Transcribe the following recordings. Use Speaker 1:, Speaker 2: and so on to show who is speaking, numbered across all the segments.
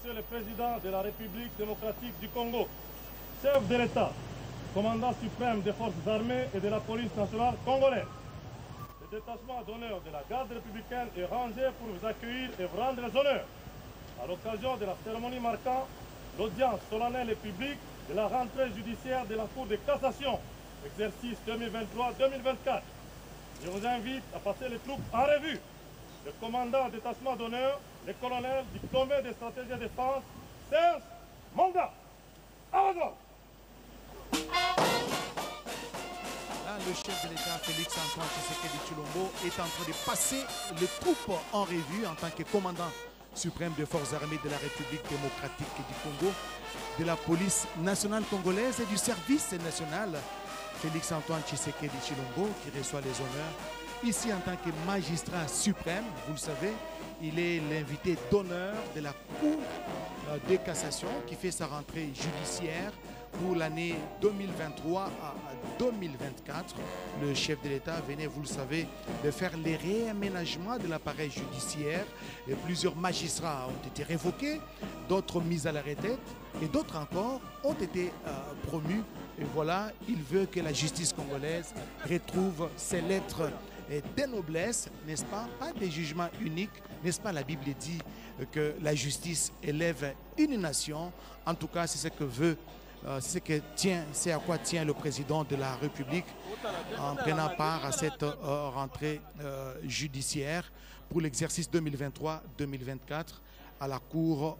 Speaker 1: Monsieur le Président de la République démocratique du Congo, chef de l'État, commandant suprême des forces armées et de la police nationale congolaise, le détachement d'honneur de la garde républicaine est rangé pour vous accueillir et vous rendre les honneurs à l'occasion de la cérémonie marquant l'audience solennelle et publique de la rentrée judiciaire de la Cour de cassation, exercice 2023-2024. Je vous invite à passer les troupes en revue. Le commandant détachement d'honneur, le colonel diplômé de stratégie de défense, Serge Monga. À votre ordre.
Speaker 2: Là, le chef de l'État, Félix-Antoine Tshisekedi Tshilombo, est en train de passer les troupes en revue en tant que commandant suprême des forces armées de la République démocratique du Congo, de la police nationale congolaise et du service national. Félix-Antoine Tshisekedi Tshilombo qui reçoit les honneurs ici en tant que magistrat suprême. Vous le savez, il est l'invité d'honneur de la Cour de cassation qui fait sa rentrée judiciaire pour l'année 2023 à 2024. Le chef de l'État venait, vous le savez, de faire les réaménagements de l'appareil judiciaire et plusieurs magistrats ont été révoqués, d'autres mis à la retraite et d'autres encore ont été promus. Et voilà, il veut que la justice congolaise retrouve ses lettres des noblesses, n'est-ce pas? Pas des jugements uniques, n'est-ce pas? La Bible dit que la justice élève une nation. En tout cas, c'est ce que veut, c'est à quoi tient le président de la République en prenant part à cette rentrée judiciaire pour l'exercice 2023-2024 à la Cour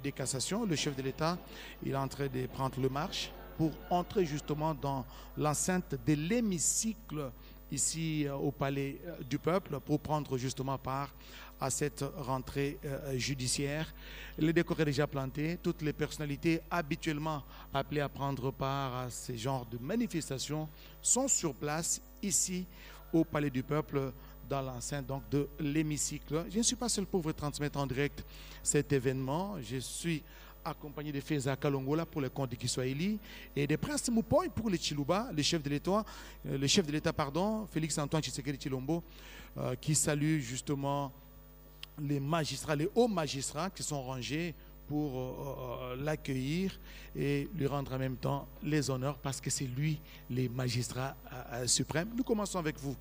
Speaker 2: de cassation. Le chef de l'État, il est en train de prendre le marche pour entrer justement dans l'enceinte de l'hémicycle ici au Palais du Peuple pour prendre justement part à cette rentrée judiciaire. Le décor est déjà planté. Toutes les personnalités habituellement appelées à prendre part à ce genre de manifestations sont sur place ici au Palais du Peuple dans l'enceinte donc de l'hémicycle. Je ne suis pas seul pour vous transmettre en direct cet événement. Je suis accompagné de Feza Kalongola pour le compte de Kiswahili et de Prince Moupoy pour le Chiluba, le chef de l'État, Félix-Antoine Tshisekedi Tshilombo, qui salue justement les magistrats, les hauts magistrats qui sont rangés pour l'accueillir et lui rendre en même temps les honneurs parce que c'est lui, les magistrats suprêmes. Nous commençons avec vous,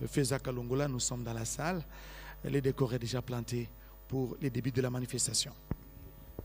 Speaker 2: Feza Kalongola. Nous sommes dans la salle. Les décors est déjà plantés pour les débuts de la manifestation.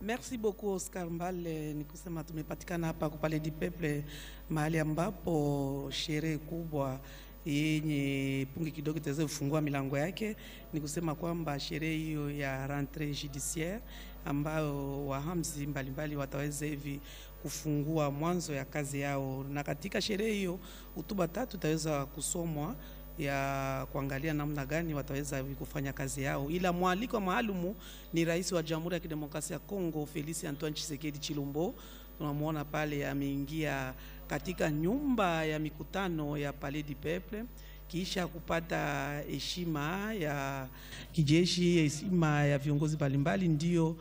Speaker 3: Merci beaucoup Oscar Mbale, nikusema tumepatikana hapa kupale di Peuple mahali ambapo sherehe kubwa yenye pungi kidogo itaweza kufungua milango yake. Nikusema kwamba sherehe hiyo ya rentrée judiciaire ambayo wahamzi mbalimbali wataweza hivi kufungua mwanzo ya kazi yao, na katika sherehe hiyo hotuba 3 itaweza kusomwa ya kuangalia namna gani wataweza kufanya kazi yao, ila mwaliko maalumu ni Rais wa Jamhuri ya Kidemokrasia ya Kongo Félix Antoine Tshisekedi Tshilombo. Tunamuona pale ameingia katika nyumba ya mikutano ya Palais du Peuple kisha kupata heshima ya kijeshi, heshima ya viongozi mbalimbali. Ndio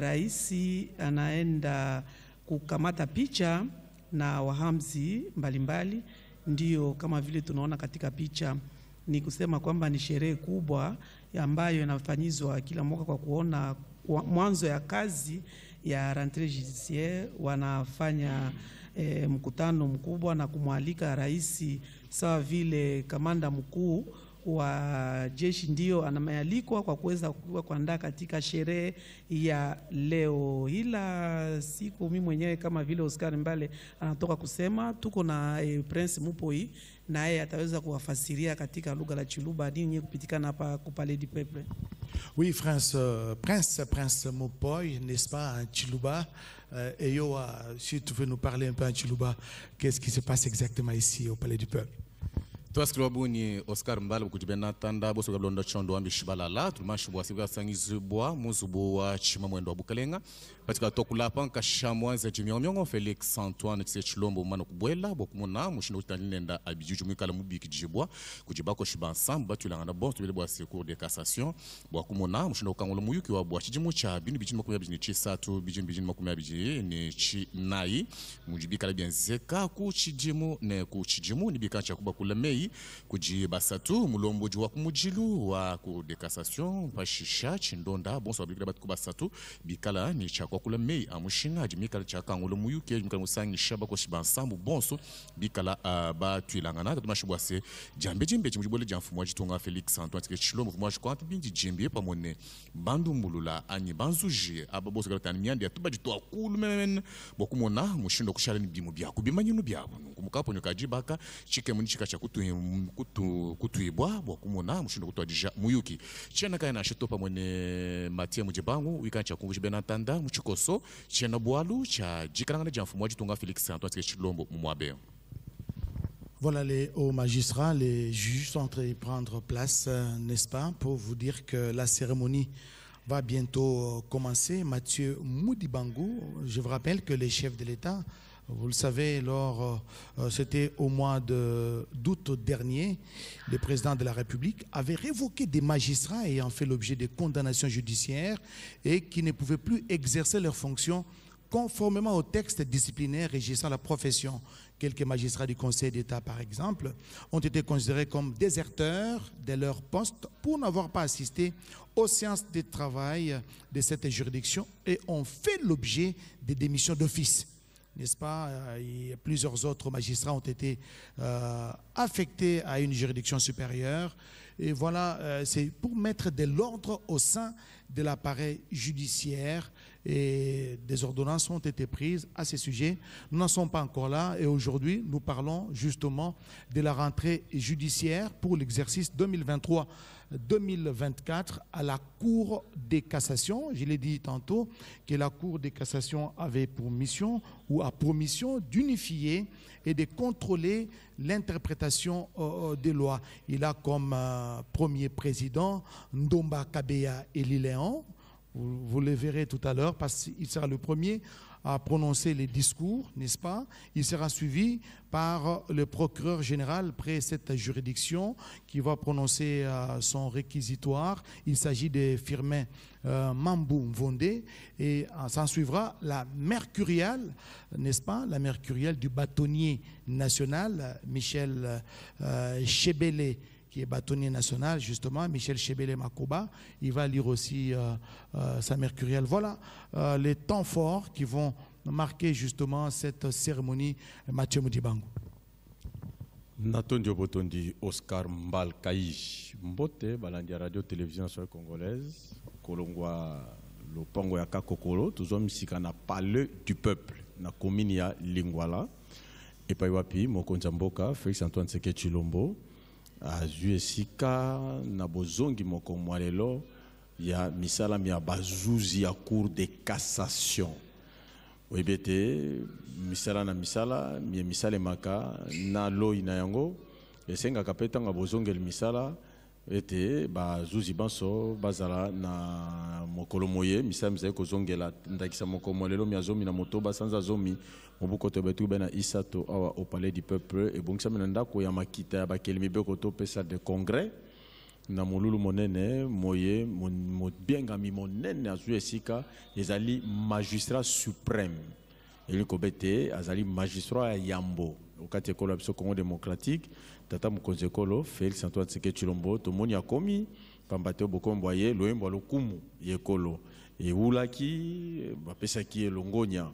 Speaker 3: rais anaenda kukamata picha na wahamzi mbalimbali. Ndio kama vile tunaona katika picha, ni kusema kwamba ni sherehe kubwa ambayo inafanyizwa kila mwaka kwa kuona mwanzo ya kazi ya rentrée judiciaire. Wanafanya mkutano mkubwa na kumwalika rais sawa vile kamanda mkuu wa jeshi ndio anamealikwa kwa kuweza kuandaa katika sherehe ya leo. Ila siku mimi mwenyewe kama vile Oscar Mbale anatoka kusema, tuko na Prince Moupoy naye ataweza kuwafasiria katika lugha la Chiluba nini kupitikana hapa ku Palais du Peuple.
Speaker 2: Oui, Prince Moupoy, n'est-ce pas, en Chiluba. Et yo, si tu veux nous parler un peu en Chiluba, qu'est-ce qui se passe exactement ici au Palais du Peuple?
Speaker 4: Twaskilwabuni Oscar Mbale kujibena tanda boso gablonda chondo ambi shibalala tulmashibwa sibwa sangizibwa muzubu wa chima mwendo wa Bukalenga patika tokulapa nkashamwa za jimyomyongo Félix Antoine Tshisekedi Tshilombo mano kubwela bokumuna mushino utanilenda abiju mwikala mubiki jibwa kujibako shibansa batulanga na bon tubele bwa Cour de cassation bwa kumuna mushino kangola muyuki wa bwa chijimu cha binu bijini makumya bijini chisatu bijini makumya bijini ni chinai mujibika la bienzeka ku chijimu ne ku chijimu ni bikacha kuba kula mei mei kuji basatu mulombo jiwa kumujilu wa Cour de cassation pashisha chindonda bonso abikira batu basatu bikala ni chakwa kula mei amushinga jimikala chakangulo muyuke jimikala musangi shaba ko shibansambu bonso bikala ba tuilangana tumashibwase jambe jimbe chimujibole jamfumo jitonga Felix Antoine Tshisekedi Tshilombo fumo kwanta bindi jimbe pamone bandu mbulula anyi banzuji aba boso kala miandi atuba jito akulu men bokumona mushindo kushala ni bimu byako bimanyinu byabo kumukapo nyokajibaka chike muni chika cha kutuibwa bokumona mushindo kutwa dija muyuki chena kaya na shitopa mwene Matia Mujibangu wikancha kungushi benatanda muchikoso chena bwalu cha jikarangana jamfumo jitonga Felix Antoine Tshisekedi Tshilombo mumwabe.
Speaker 2: Voilà, les hauts magistrats, les juges sont en train de prendre place, n'est-ce pas, pour vous dire que la cérémonie va bientôt commencer. Mathieu Moudibangu, je vous rappelle que les chefs de l'État, vous le savez, c'était au mois d'août dernier, le président de la République avait révoqué des magistrats ayant fait l'objet de condamnations judiciaires et qui ne pouvaient plus exercer leurs fonctions conformément au texte disciplinaire régissant la profession. Quelques magistrats du Conseil d'État, par exemple, ont été considérés comme déserteurs de leur poste pour n'avoir pas assisté aux séances de travail de cette juridiction et ont fait l'objet de démissions d'office. N'est-ce pas? Et plusieurs autres magistrats ont été affectés à une juridiction supérieure. Et voilà, c'est pour mettre de l'ordre au sein de l'appareil judiciaire et des ordonnances ont été prises à ce sujet. Nous n'en sommes pas encore là et aujourd'hui, nous parlons justement de la rentrée judiciaire pour l'exercice 2023-2024 à la Cour des cassations. Je l'ai dit tantôt que la Cour des cassations avait pour mission ou a pour mission d'unifier et de contrôler l'interprétation des lois. Il a comme premier président Ndomba Kabeya Eliléon. Vous le verrez tout à l'heure parce qu'il sera le premier à prononcer les discours, n'est-ce pas? Il sera suivi par le procureur général près cette juridiction qui va prononcer son réquisitoire. Il s'agit de Firmin Mambou Mvonde et s'en suivra la mercuriale, n'est-ce pas? La mercuriale du bâtonnier national, Michel Chebele, qui est bâtonnier national, justement, Michel Chebele Makoba. Il va lire aussi sa mercuriale. Voilà les temps forts qui vont marquer justement cette cérémonie. Mathieu Moudibangu.
Speaker 5: Natondio Botondi, Oscar Mbalkaï, Mbote, Balandia Radio-Télévision congolaise, Kolongwa, Lopango Yaka Kokolo, tous hommes ici qui parlé du peuple, na Kominia Lingwala, et Paiwapi, Mokonjamboka, Félix Antoine Tshisekedi Tshilombo, a Zuesika, Nabozongi Mokomwalelo, ya misala mi abazuzi ya Cour de cassation. Oibete misala na misala mi misale maka na lo inayango esenga kapeta ngabozongel misala ete bazuzi banso bazala na mokolo moye misala mzaye kozongela ndakisa mokomolelo mi azomi na motoba sanza zomi mobuko to betu bena isato awa au palais du peuple et bongisa menanda ko ya makita ya bakelimi beko to pesa de congrès na molulu monene moye biengami monene azu esika ezali magistrat suprême eli kobete azali magistrat ya Yambo okati ekolo biso Congo démocratique tata mokonzi ekolo Félix Antoine Tshisekedi Tshilombo tomoni akomi pambate bokombo ye loyembo lokumu yekolo eulaki bapesaki elongonya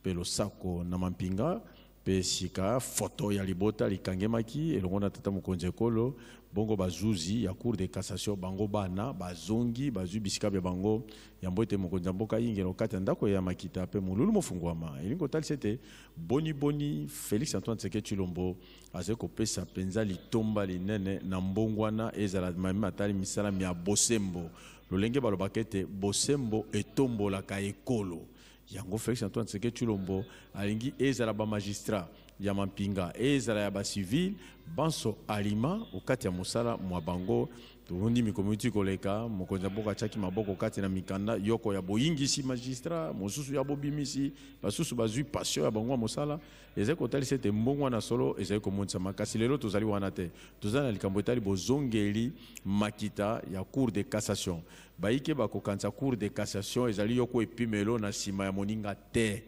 Speaker 5: pe losako na mampinga pe sika photo ya libota likangemaki elongona tata mokonzi ekolo bongo bazuzi ya Cour de cassation bango bana bazongi bazu bisika be bango yambo ete mokonzi mboka yingelo kati ndako ya makita pe mululu mofungwama elingo tali sete boni Félix Antoine Tshisekedi Tshilombo azeko pesa penza litomba linene na mbongwana ezala mama tali misala mia bosembo lolenge balobakete bosembo etombola ka ekolo yango Félix Antoine Tshisekedi Tshilombo alingi ezala ba magistrat ya mampinga ezala ya ba civil banso alima okati ya mosala mwa bango turundi mikomiti koleka mokonzi mboka chaki maboko kati na mikanda yoko ya boyingisi magistrat mosusu ya bobimisi basusu bazui passion ya bango mosala ezali kotali sete mbongwa na solo ezali komonisa makasi lelo tozali wana te tozali na likambo etali bozongeli makita ya Cour de cassation baike bakokanisa Cour de cassation ezali yoko epimelo na sima ya moninga te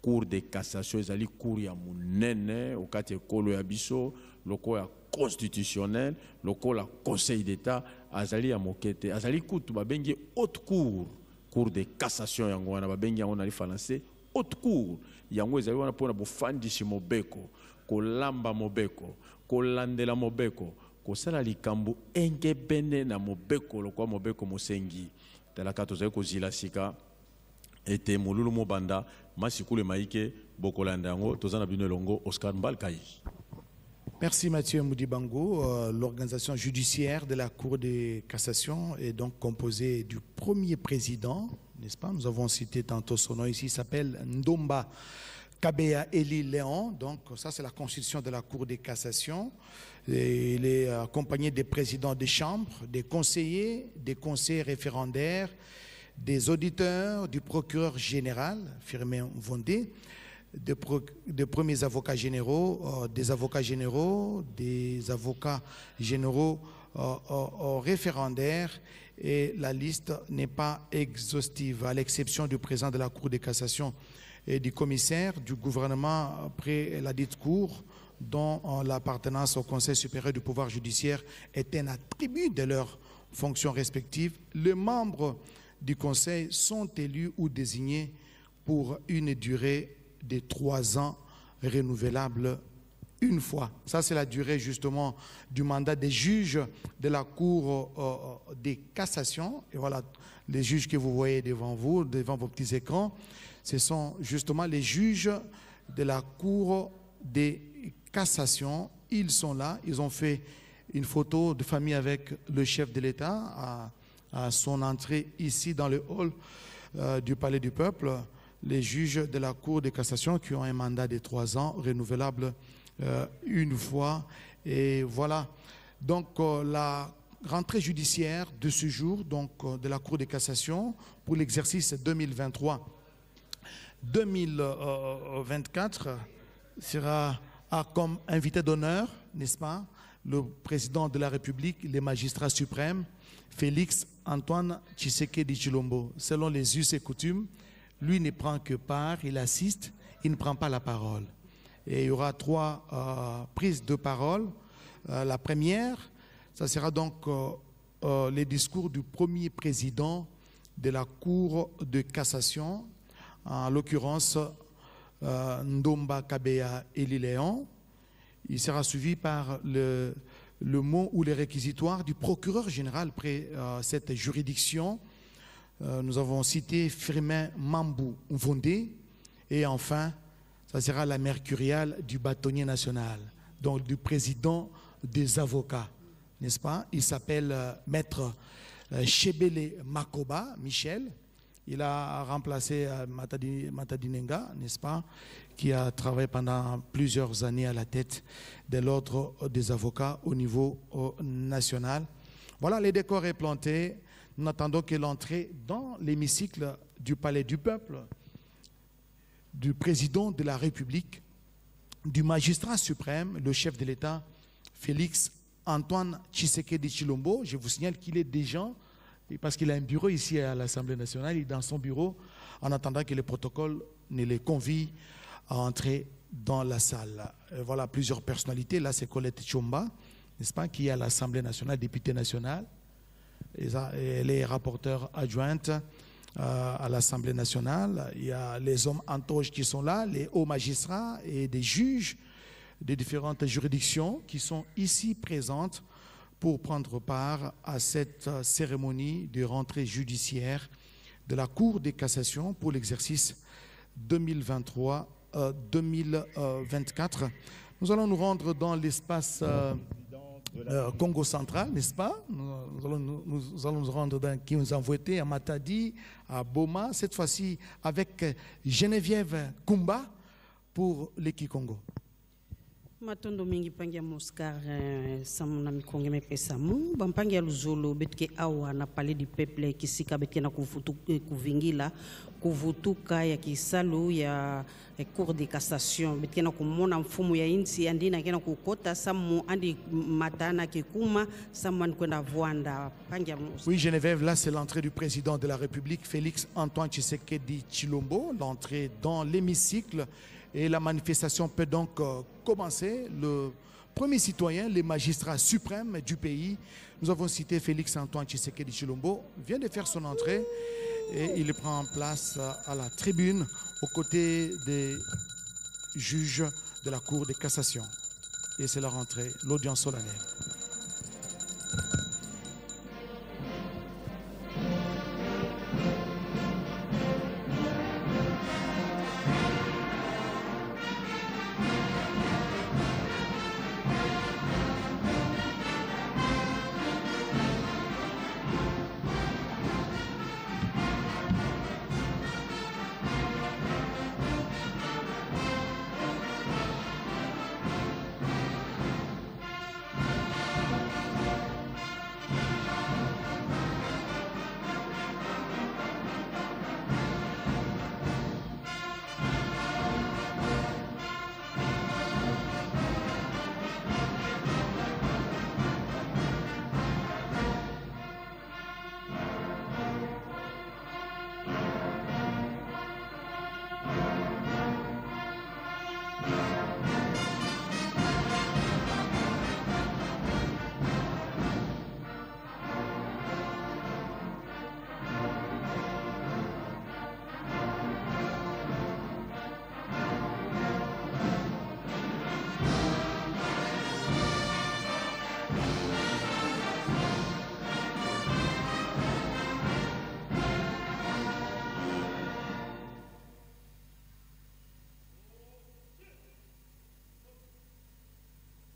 Speaker 5: Cour de cassation ezali cour ya munene okati ekolo ya biso loko ya constitutionnel, le Conseil d'État, azali à mokete, azali kutu babengi haute cour, cour de cassation yango wana babengi yango na français haute cour. Yango ezali wana pona bofandisi mobeko, kolamba mobeko, kolandela mobeko, kosala likambo engebene na mobeko lokwa mobeko mosengi. Talaka tozali kozila sika ete molulu mobanda masikule maike bokolanda yango tozana bino elongo Oscar Mbal Kaïji.
Speaker 2: Merci Mathieu Moudibango. L'organisation judiciaire de la Cour de cassation est donc composée du premier président, n'est-ce pas? Nous avons cité tantôt son nom ici, il s'appelle Ndomba Kabeya Eli Léon. Donc ça c'est la constitution de la Cour de cassation. Et il est accompagné des présidents des chambres, des conseillers référendaires, des auditeurs, du procureur général, Firmin Vondé, des premiers avocats généraux, des avocats généraux, référendaires, et la liste n'est pas exhaustive, à l'exception du président de la Cour de cassation et du commissaire du gouvernement après la dite Cour, dont l'appartenance au Conseil supérieur du pouvoir judiciaire est un attribut de leurs fonctions respectives. Les membres du Conseil sont élus ou désignés pour une durée de 3 ans renouvelable une fois. Ça, c'est la durée justement du mandat des juges de la Cour des cassations. Et voilà, les juges que vous voyez devant vous, devant vos petits écrans, ce sont justement les juges de la Cour des cassations. Ils sont là, ils ont fait une photo de famille avec le chef de l'État à son entrée ici dans le hall du Palais du Peuple. Les juges de la Cour de cassation qui ont un mandat de 3 ans, renouvelable une fois. Et voilà, donc la rentrée judiciaire de ce jour, donc de la Cour de cassation pour l'exercice 2023-2024 sera comme invité d'honneur, n'est-ce pas, le président de la République, le magistrat suprême, Félix Antoine Tshisekedi Tshilombo. Selon les us et coutumes, lui ne prend que part, il assiste, il ne prend pas la parole. Et il y aura 3 prises de parole. La première, ça sera donc les discours du premier président de la Cour de cassation, en l'occurrence Ndomba Kabeya Eli Léon. Il sera suivi par le mot ou les réquisitoires du procureur général près cette juridiction. Nous avons cité Firmin Mambou Vondé, et enfin, ça sera la mercuriale du bâtonnier national, donc du président des avocats, n'est-ce pas? Il s'appelle Maître Chebele Makoba Michel. Il a remplacé Matadi Nenga, n'est-ce pas, qui a travaillé pendant plusieurs années à la tête de l'ordre des avocats au niveau national. Voilà, les décors est planté. Nous n'attendons que l'entrée dans l'hémicycle du Palais du Peuple du président de la République, du magistrat suprême, le chef de l'État, Félix Antoine Tshisekedi Tshilombo. Je vous signale qu'il est déjà, parce qu'il a un bureau ici à l'Assemblée nationale, il est dans son bureau, en attendant que le protocole ne les convie à entrer dans la salle. Voilà plusieurs personnalités. Là, c'est Colette Tchomba, n'est-ce pas, qui est à l'Assemblée nationale, députée nationale. Elle est rapporteure adjointe à l'Assemblée nationale. Il y a les hommes en toge qui sont là, les hauts magistrats et des juges de différentes juridictions qui sont ici présentes pour prendre part à cette cérémonie de rentrée judiciaire de la Cour de cassation pour l'exercice 2023-2024. Nous allons nous rendre dans l'espace Congo central, n'est-ce pas? Nous allons nous rendre dans qui nous a envoyé à Matadi, à Boma, cette fois-ci avec Geneviève Kumba pour l'Eki Congo.
Speaker 6: Matondo mingi pangia Oscar samuna mikonge mepesamu bampangia luzolo betke awa na Palais du Peuple kisika betke na kuvingila kuvutuka ya kisalu ya Cour de cassation betke na kumona mfumu ya insi andina kena kukota samu andi matana kekuma samu kwenda Vwanda pangia.
Speaker 2: Oui, Geneviève, là c'est l'entrée du président de la République Félix Antoine Tshisekedi Tshilombo, l'entrée dans l'hémicycle. Et la manifestation peut donc commencer. Le premiers citoyens, les magistrats suprêmes du pays. Nous avons cité Félix Antoine Tshisekedi Tshilombo, vient de faire son entrée et il prend place à la tribune aux côtés des juges de la Cour de cassation. Et c'est la rentrée, l'audience solennelle.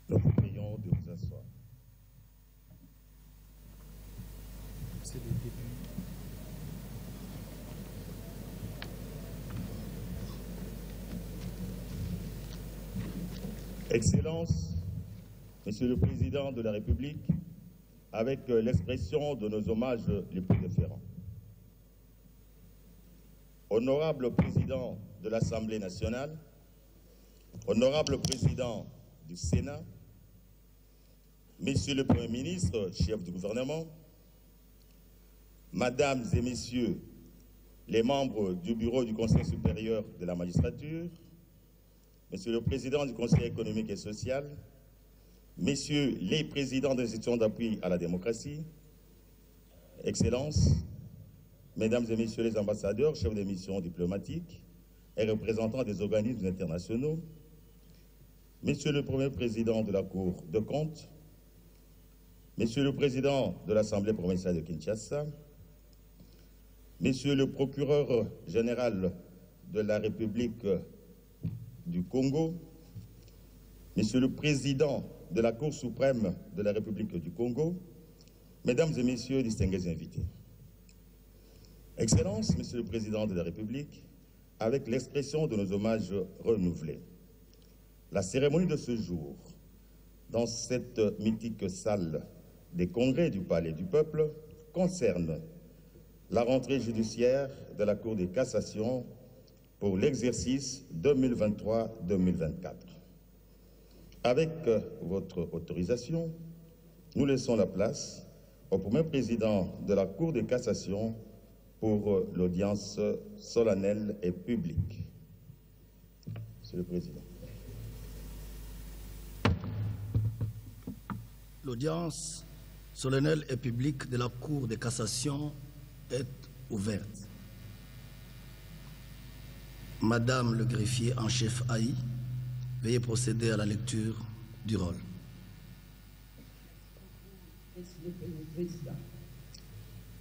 Speaker 7: Nous vous prions de vous asseoir.
Speaker 2: C'est le début.
Speaker 7: Excellence, Monsieur le Président de la République, avec l'expression de nos hommages les plus déférents. Honorable Président de l'Assemblée nationale, Honorable Président du Sénat, Monsieur le Premier ministre, chef du gouvernement, Mesdames et Messieurs les membres du Bureau du Conseil supérieur de la magistrature, Monsieur le Président du Conseil économique et social, Messieurs les présidents des institutions d'appui à la démocratie, Excellences, Mesdames et Messieurs les ambassadeurs, chefs des missions diplomatiques et représentants des organismes internationaux, Monsieur le Premier Président de la Cour de comptes, Monsieur le Président de l'Assemblée provinciale de Kinshasa, Monsieur le Procureur général de la République du Congo, Monsieur le Président de la Cour suprême de la République du Congo, Mesdames et Messieurs, distingués invités. Excellences, Monsieur le Président de la République, avec l'expression de nos hommages renouvelés, la cérémonie de ce jour, dans cette mythique salle des congrès du Palais du Peuple, concerne la rentrée judiciaire de la Cour de cassation pour l'exercice 2023-2024. Avec votre autorisation, nous laissons la place au Premier Président de la Cour de cassation pour l'audience solennelle et publique. Monsieur le Président.
Speaker 8: L'audience solennelle et publique de la Cour de cassation est ouverte. Madame le greffier en chef Haï, veuillez procéder à la lecture du rôle.
Speaker 9: Monsieur le Président,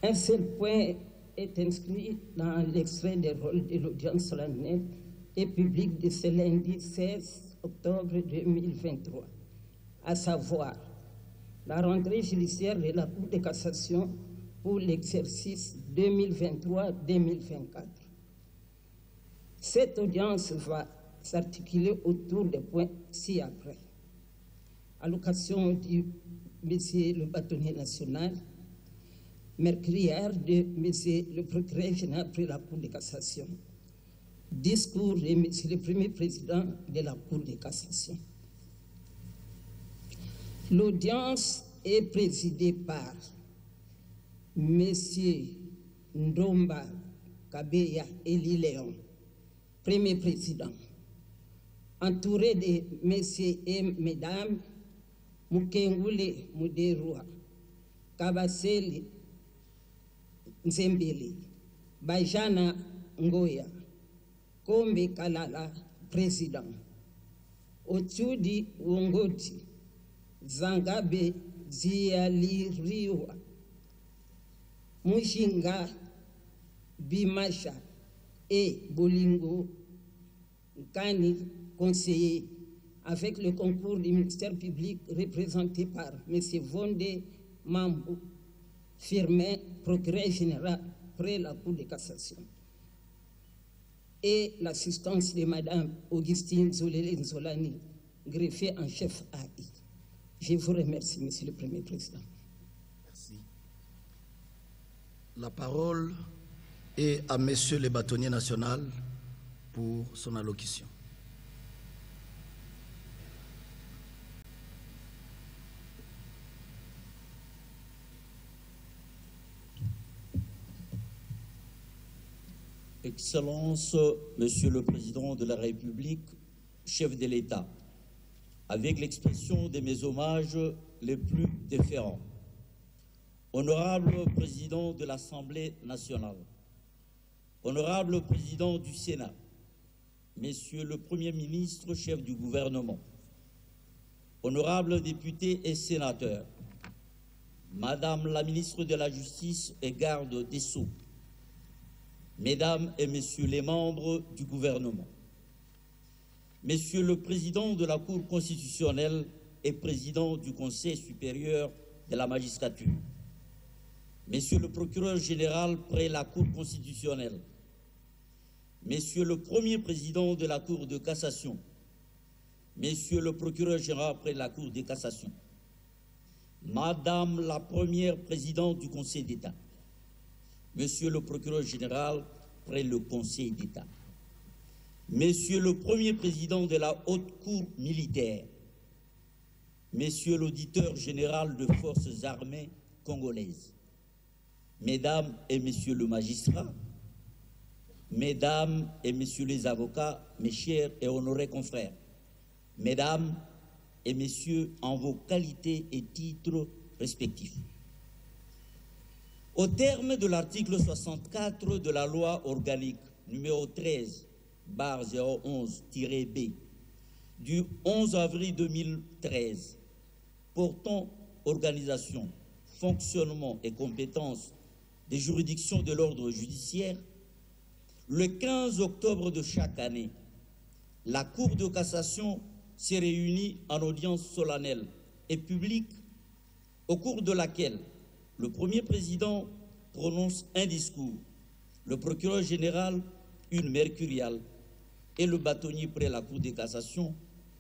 Speaker 9: un seul point est inscrit dans l'extrait des rôles de l'audience solennelle et publique de ce lundi 16 octobre 2023, à savoir la rentrée judiciaire de la Cour de cassation pour l'exercice 2023-2024. Cette audience va s'articuler autour des points ci-après. Allocation du Monsieur le bâtonnier national, mercurière de Monsieur le procureur général de la Cour de cassation, discours de Monsieur le Premier Président de la Cour de cassation. L'audience est présidée par Monsieur Ndomba Kabeya Eli Léon, Premier Président, entouré de Messieurs et Mesdames Mukengule Muderua, Kabaseli Nzembele, Bajana Ngoya, Kombe Kalala, Président, Otudi Wongoti, Zangabe Zialiriwa, Mushinga Bimasha et Bolingo Kani, conseiller, avec le concours du ministère public représenté par M. Vonde Mambou, Firmin, procureur général près la Cour de cassation, et l'assistance de Mme Augustine Zolele Nzolani, greffier en chef AI. Je vous remercie, Monsieur le Premier Président.
Speaker 8: Merci. La parole est à Monsieur le bâtonnier national pour son allocution.
Speaker 10: Excellence, Monsieur le Président de la République, chef de l'État, avec l'expression de mes hommages les plus déférents. Honorable Président de l'Assemblée nationale, Honorable Président du Sénat, Monsieur le Premier ministre, chef du gouvernement, Honorables députés et sénateurs, Madame la ministre de la Justice et garde des Sceaux, Mesdames et Messieurs les membres du gouvernement, Monsieur le Président de la Cour constitutionnelle et Président du Conseil supérieur de la magistrature, Monsieur le Procureur général près la Cour constitutionnelle, Monsieur le Premier Président de la Cour de cassation, Monsieur le Procureur général près la Cour de cassation, Madame la Première Présidente du Conseil d'État, Monsieur le Procureur général près le Conseil d'État, Monsieur le Premier Président de la Haute Cour militaire, Monsieur l'Auditeur général de Forces armées congolaises, Mesdames et Messieurs les magistrats, Mesdames et Messieurs les avocats, mes chers et honorés confrères, Mesdames et Messieurs en vos qualités et titres respectifs. Au terme de l'article 64 de la loi organique numéro 13/011-B du 11 avril 2013 portant organisation, fonctionnement et compétences des juridictions de l'ordre judiciaire, le 15 octobre de chaque année, la Cour de cassation s'est réunie en audience solennelle et publique au cours de laquelle le Premier Président prononce un discours, le Procureur général une mercuriale et le bâtonnier près la Cour de cassation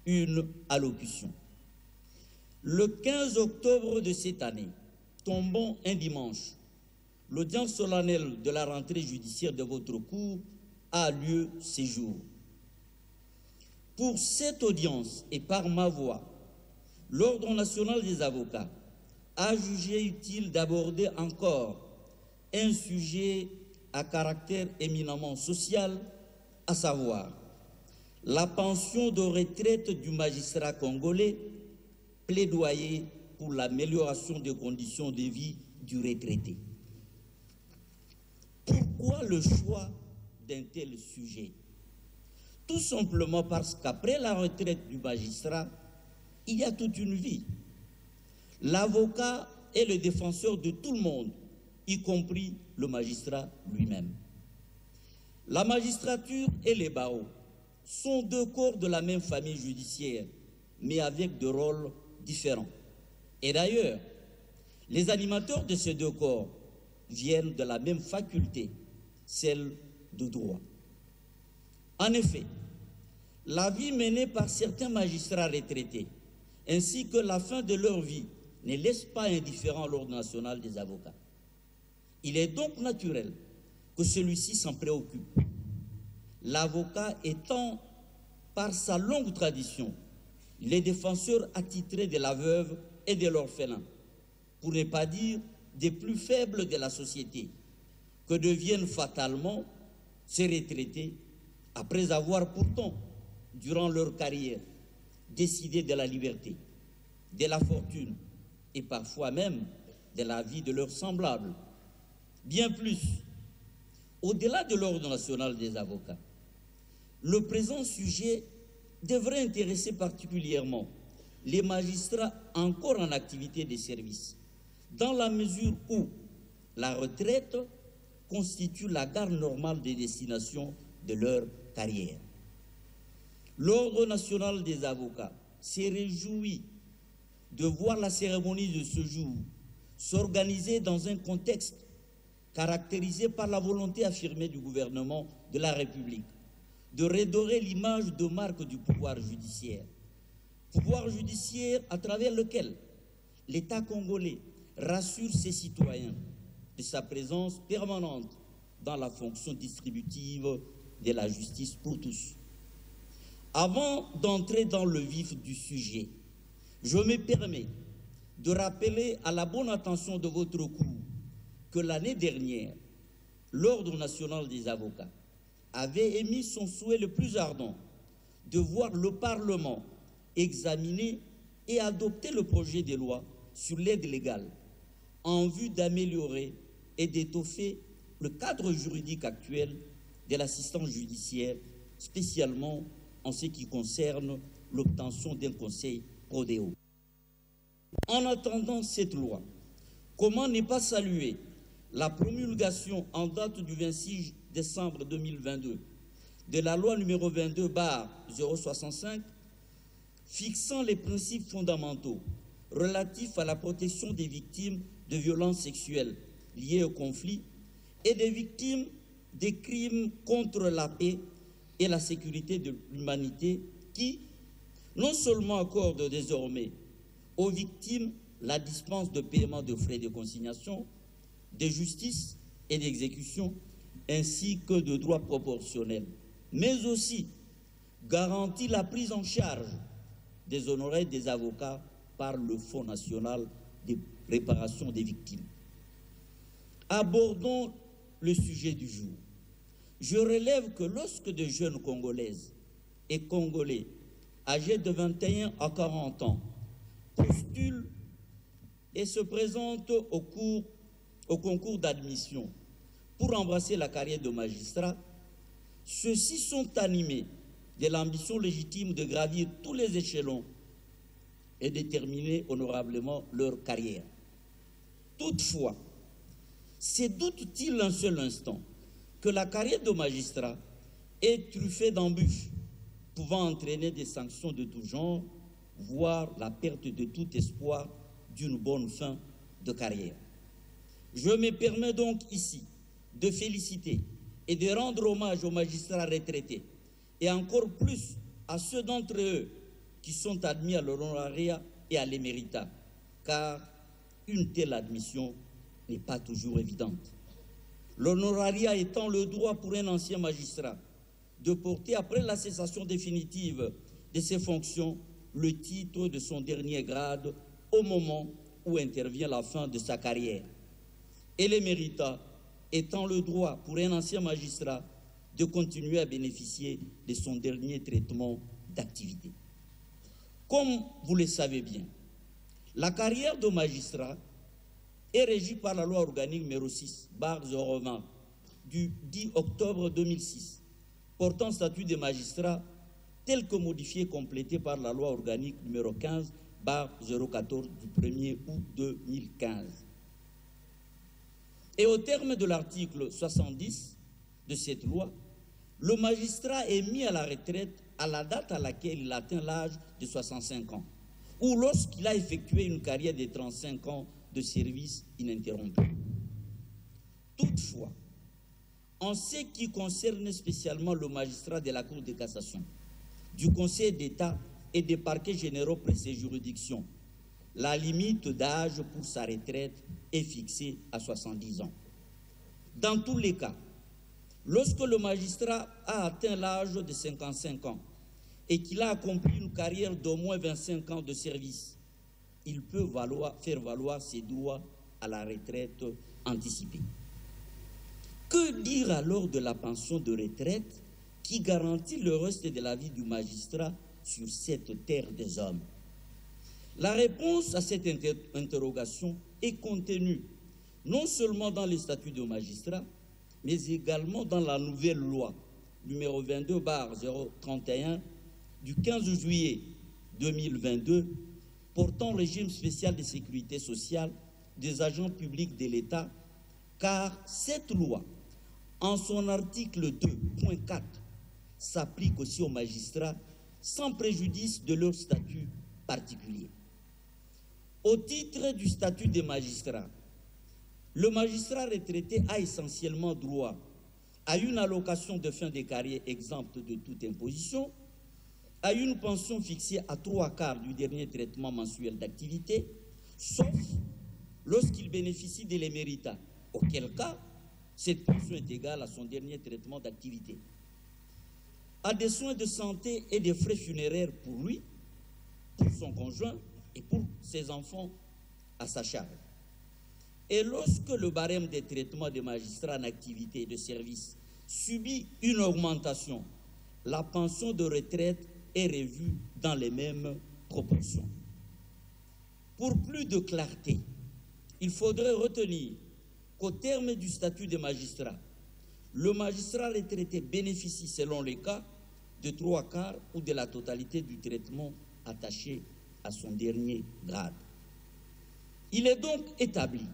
Speaker 10: une allocution. Le 15 octobre de cette année, tombant un dimanche, l'audience solennelle de la rentrée judiciaire de votre cour a lieu ces jours. Pour cette audience et par ma voix, l'Ordre national des avocats a jugé utile d'aborder encore un sujet à caractère éminemment social, à savoir la pension de retraite du magistrat congolais, plaidoyer pour l'amélioration des conditions de vie du retraité. Pourquoi le choix d'un tel sujet? Tout simplement parce qu'après la retraite du magistrat, il y a toute une vie. L'avocat est le défenseur de tout le monde, y compris le magistrat lui-même. La magistrature et les barreaux sont deux corps de la même famille judiciaire, mais avec des rôles différents. Et d'ailleurs, les animateurs de ces deux corps viennent de la même faculté, celle de droit. En effet, la vie menée par certains magistrats retraités, ainsi que la fin de leur vie, ne laisse pas indifférent l'Ordre national des avocats. Il est donc naturel que celui-ci s'en préoccupe. L'avocat étant, par sa longue tradition, les défenseurs attitrés de la veuve et de l'orphelin, pour ne pas dire des plus faibles de la société, que deviennent fatalement ces retraités après avoir pourtant, durant leur carrière, décidé de la liberté, de la fortune et parfois même de la vie de leurs semblables. Bien plus, au-delà de l'ordre national des avocats, le présent sujet devrait intéresser particulièrement les magistrats encore en activité de service, dans la mesure où la retraite constitue la gare normale des destinations de leur carrière. L'Ordre national des avocats s'est réjoui de voir la cérémonie de ce jour s'organiser dans un contexte caractérisé par la volonté affirmée du gouvernement de la République de redorer l'image de marque du pouvoir judiciaire à travers lequel l'État congolais rassure ses citoyens de sa présence permanente dans la fonction distributive de la justice pour tous. Avant d'entrer dans le vif du sujet, je me permets de rappeler à la bonne attention de votre cour que l'année dernière, l'Ordre national des avocats avait émis son souhait le plus ardent de voir le Parlement examiner et adopter le projet de loi sur l'aide légale en vue d'améliorer et d'étoffer le cadre juridique actuel de l'assistance judiciaire, spécialement en ce qui concerne l'obtention d'un conseil prodéo. En attendant cette loi, comment ne pas saluer la promulgation en date du 26 décembre 2022 de la loi numéro 22/065 fixant les principes fondamentaux relatifs à la protection des victimes de violences sexuelles liées au conflit et des victimes des crimes contre la paix et la sécurité de l'humanité qui, non seulement accorde désormais aux victimes la dispense de paiement de frais de consignation, de justice et d'exécution, ainsi que de droits proportionnels, mais aussi garantit la prise en charge des honoraires des avocats par le Fonds national de réparation des victimes. Abordons le sujet du jour. Je relève que lorsque de jeunes Congolaises et Congolais âgés de 21 à 40 ans postulent et se présentent au concours d'admission pour embrasser la carrière de magistrat, ceux-ci sont animés de l'ambition légitime de gravir tous les échelons et de terminer honorablement leur carrière. Toutefois, se doute-t-il un seul instant que la carrière de magistrat est truffée d'embûches pouvant entraîner des sanctions de tout genre, voire la perte de tout espoir d'une bonne fin de carrière? Je me permets donc ici de féliciter et de rendre hommage aux magistrats retraités et encore plus à ceux d'entre eux qui sont admis à l'honorariat et à l'éméritat, car une telle admission n'est pas toujours évidente. L'honorariat étant le droit pour un ancien magistrat de porter après la cessation définitive de ses fonctions le titre de son dernier grade au moment où intervient la fin de sa carrière. Et l'éméritat étant le droit pour un ancien magistrat de continuer à bénéficier de son dernier traitement d'activité. Comme vous le savez bien, la carrière de magistrat est régie par la loi organique numéro 6/020 du 10 octobre 2006, portant statut de magistrat tel que modifié et complété par la loi organique numéro 15/014 du 1er août 2015. Et au terme de l'article 70 de cette loi, le magistrat est mis à la retraite à la date à laquelle il atteint l'âge de 65 ans, ou lorsqu'il a effectué une carrière de 35 ans de service ininterrompu. Toutefois, en ce qui concerne spécialement le magistrat de la Cour de cassation, du Conseil d'État et des parquets généraux près ses juridictions, la limite d'âge pour sa retraite est fixée à 70 ans. Dans tous les cas, lorsque le magistrat a atteint l'âge de 55 ans et qu'il a accompli une carrière d'au moins 25 ans de service, il peut faire valoir ses droits à la retraite anticipée. Que dire alors de la pension de retraite qui garantit le reste de la vie du magistrat sur cette terre des hommes? La réponse à cette interrogation est contenue non seulement dans les statuts de magistrats, mais également dans la nouvelle loi numéro 22/031 du 15 juillet 2022 portant régime spécial de sécurité sociale des agents publics de l'État, car cette loi, en son article 2.4, s'applique aussi aux magistrats sans préjudice de leur statut particulier. Au titre du statut des magistrats, le magistrat retraité a essentiellement droit à une allocation de fin de carrière exempte de toute imposition, à une pension fixée à 3/4 du dernier traitement mensuel d'activité, sauf lorsqu'il bénéficie de l'éméritat, auquel cas cette pension est égale à son dernier traitement d'activité, à des soins de santé et des frais funéraires pour lui, pour son conjoint et pour ses enfants à sa charge. Et lorsque le barème des traitements des magistrats en activité et de service subit une augmentation, la pension de retraite est revue dans les mêmes proportions. Pour plus de clarté, il faudrait retenir qu'au terme du statut des magistrats, le magistrat retraité bénéficie, selon les cas, de 3/4 ou de la totalité du traitement attaché à son dernier grade. Il est donc établi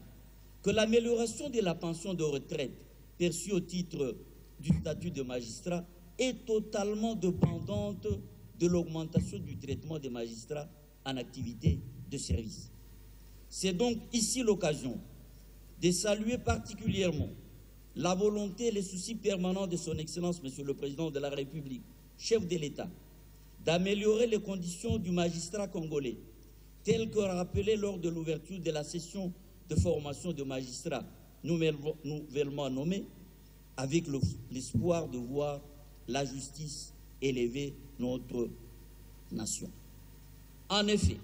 Speaker 10: que l'amélioration de la pension de retraite perçue au titre du statut de magistrat est totalement dépendante de l'augmentation du traitement des magistrats en activité de service. C'est donc ici l'occasion de saluer particulièrement la volonté et les soucis permanents de son Excellence, Monsieur le Président de la République, chef de l'État, d'améliorer les conditions du magistrat congolais, tel que rappelé lors de l'ouverture de la session de formation de magistrats nouvellement nommés, avec l'espoir de voir la justice élever notre nation. En effet,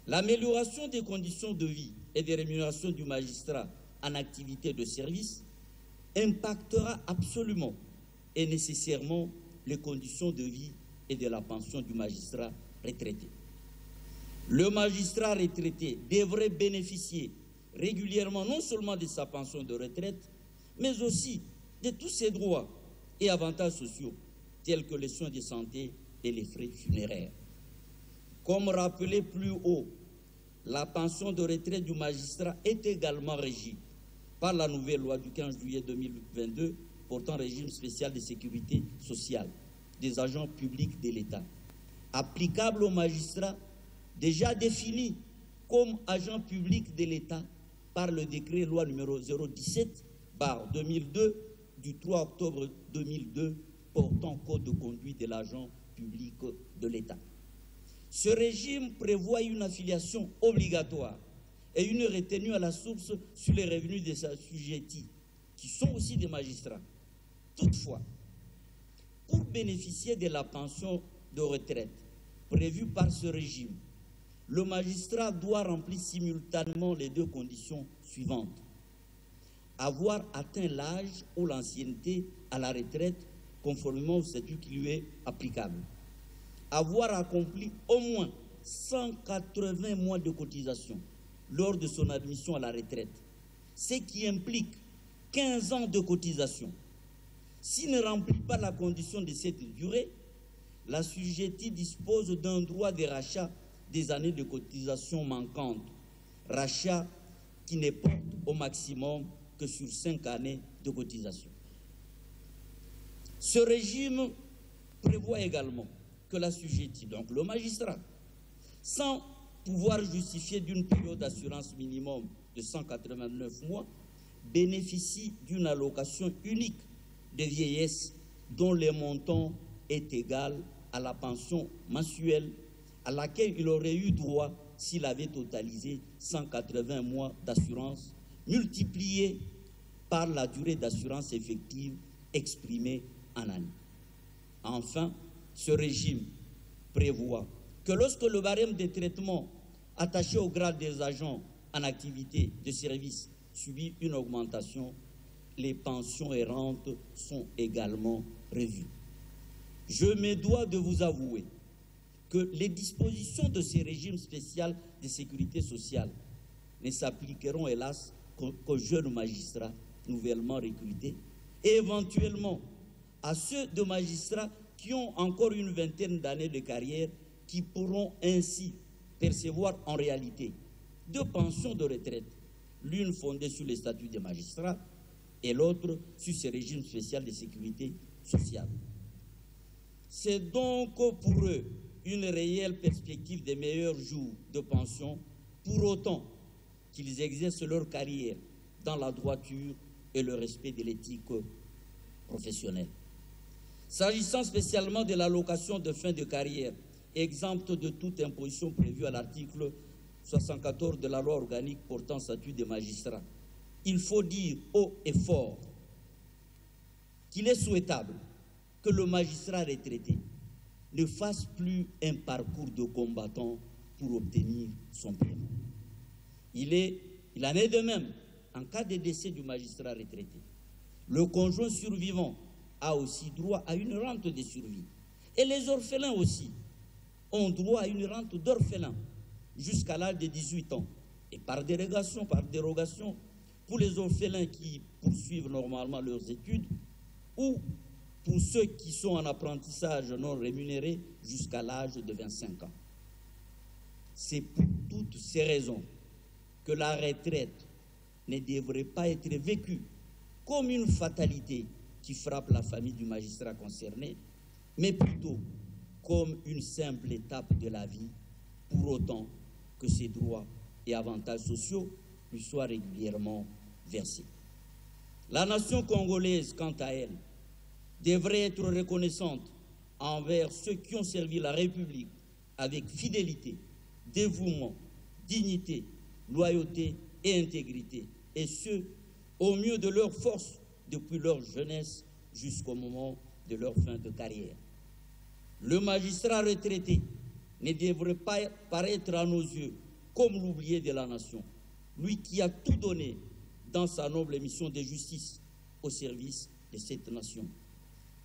Speaker 10: l'amélioration des conditions de vie et des rémunérations du magistrat en activité de service impactera absolument et nécessairement les conditions de vie et de la pension du magistrat retraité. Le magistrat retraité devrait bénéficier régulièrement non seulement de sa pension de retraite, mais aussi de tous ses droits et avantages sociaux, tels que les soins de santé et les frais funéraires. Comme rappelé plus haut, la pension de retraite du magistrat est également régie par la nouvelle loi du 15 juillet 2022 portant régime spécial de sécurité sociale des agents publics de l'État, applicable aux magistrats déjà définis comme agents publics de l'État par le décret loi numéro 017/2002 du 3 octobre 2002 portant code de conduite de l'agent public de l'État. Ce régime prévoit une affiliation obligatoire et une retenue à la source sur les revenus des assujettis, qui sont aussi des magistrats. Toutefois, pour bénéficier de la pension de retraite prévue par ce régime, le magistrat doit remplir simultanément les deux conditions suivantes: avoir atteint l'âge ou l'ancienneté à la retraite conformément au statut qui lui est applicable, avoir accompli au moins 180 mois de cotisation lors de son admission à la retraite, ce qui implique 15 ans de cotisation. S'il ne remplit pas la condition de cette durée, l'assujetti dispose d'un droit de rachat des années de cotisation manquantes, rachat qui ne porte au maximum que sur 5 années de cotisation. Ce régime prévoit également que l'assujetti, donc le magistrat, sans pouvoir justifier d'une période d'assurance minimum de 189 mois, bénéficie d'une allocation unique de vieillesse dont le montant est égal à la pension mensuelle à laquelle il aurait eu droit s'il avait totalisé 180 mois d'assurance, multiplié par la durée d'assurance effective exprimée en année. Enfin, ce régime prévoit que lorsque le barème des traitements attaché au grade des agents en activité de service subit une augmentation, les pensions et rentes sont également revues. Je me dois de vous avouer que que les dispositions de ces régimes spéciaux de sécurité sociale ne s'appliqueront hélas qu'aux jeunes magistrats nouvellement recrutés et éventuellement à ceux de magistrats qui ont encore une vingtaine d'années de carrière, qui pourront ainsi percevoir en réalité deux pensions de retraite, l'une fondée sur les statuts des magistrats et l'autre sur ces régimes spéciaux de sécurité sociale. C'est donc pour eux une réelle perspective des meilleurs jours de pension, pour autant qu'ils exercent leur carrière dans la droiture et le respect de l'éthique professionnelle. S'agissant spécialement de l'allocation de fin de carrière, exempte de toute imposition prévue à l'article 74 de la loi organique portant statut des magistrats, il faut dire haut et fort qu'il est souhaitable que le magistrat retraité ne fasse plus un parcours de combattant pour obtenir son paiement. Il en est de même en cas de décès du magistrat retraité. Le conjoint survivant a aussi droit à une rente de survie. Et les orphelins aussi ont droit à une rente d'orphelin jusqu'à l'âge de 18 ans. Et par dérogation, pour les orphelins qui poursuivent normalement leurs études ou pour ceux qui sont en apprentissage non rémunéré jusqu'à l'âge de 25 ans. C'est pour toutes ces raisons que la retraite ne devrait pas être vécue comme une fatalité qui frappe la famille du magistrat concerné, mais plutôt comme une simple étape de la vie, pour autant que ses droits et avantages sociaux lui soient régulièrement versés. La nation congolaise, quant à elle, devrait être reconnaissante envers ceux qui ont servi la République avec fidélité, dévouement, dignité, loyauté et intégrité, et ce, au mieux de leur force depuis leur jeunesse jusqu'au moment de leur fin de carrière. Le magistrat retraité ne devrait pas paraître à nos yeux comme l'oublié de la nation, lui qui a tout donné dans sa noble mission de justice au service de cette nation.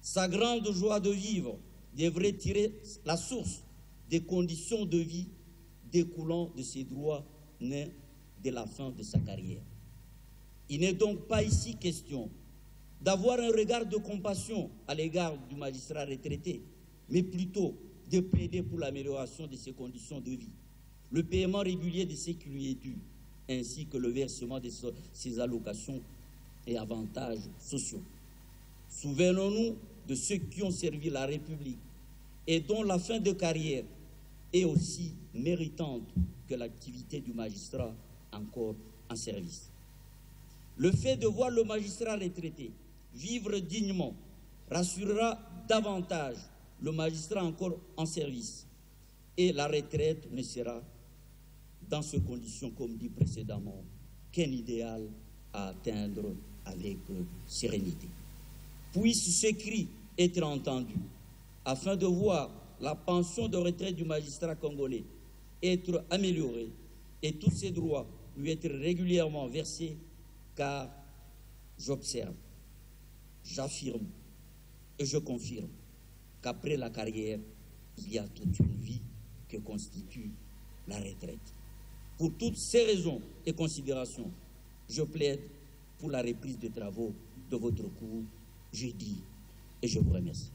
Speaker 10: Sa grande joie de vivre devrait tirer la source des conditions de vie découlant de ses droits nés de la fin de sa carrière. Il n'est donc pas ici question d'avoir un regard de compassion à l'égard du magistrat retraité, mais plutôt de plaider pour l'amélioration de ses conditions de vie, le paiement régulier de ce qui lui est dû, ainsi que le versement de ses allocations et avantages sociaux. Souvenons-nous de ceux qui ont servi la République et dont la fin de carrière est aussi méritante que l'activité du magistrat encore en service. Le fait de voir le magistrat retraité vivre dignement rassurera davantage le magistrat encore en service, et la retraite ne sera, dans ces conditions, comme dit précédemment, qu'un idéal à atteindre avec sérénité. Puisse ce cri être entendu, afin de voir la pension de retraite du magistrat congolais être améliorée et tous ses droits lui être régulièrement versés, car j'observe, j'affirme et je confirme qu'après la carrière, il y a toute une vie que constitue la retraite. Pour toutes ces raisons et considérations, je plaide pour la reprise des travaux de votre cours jeudi et je vous remercie.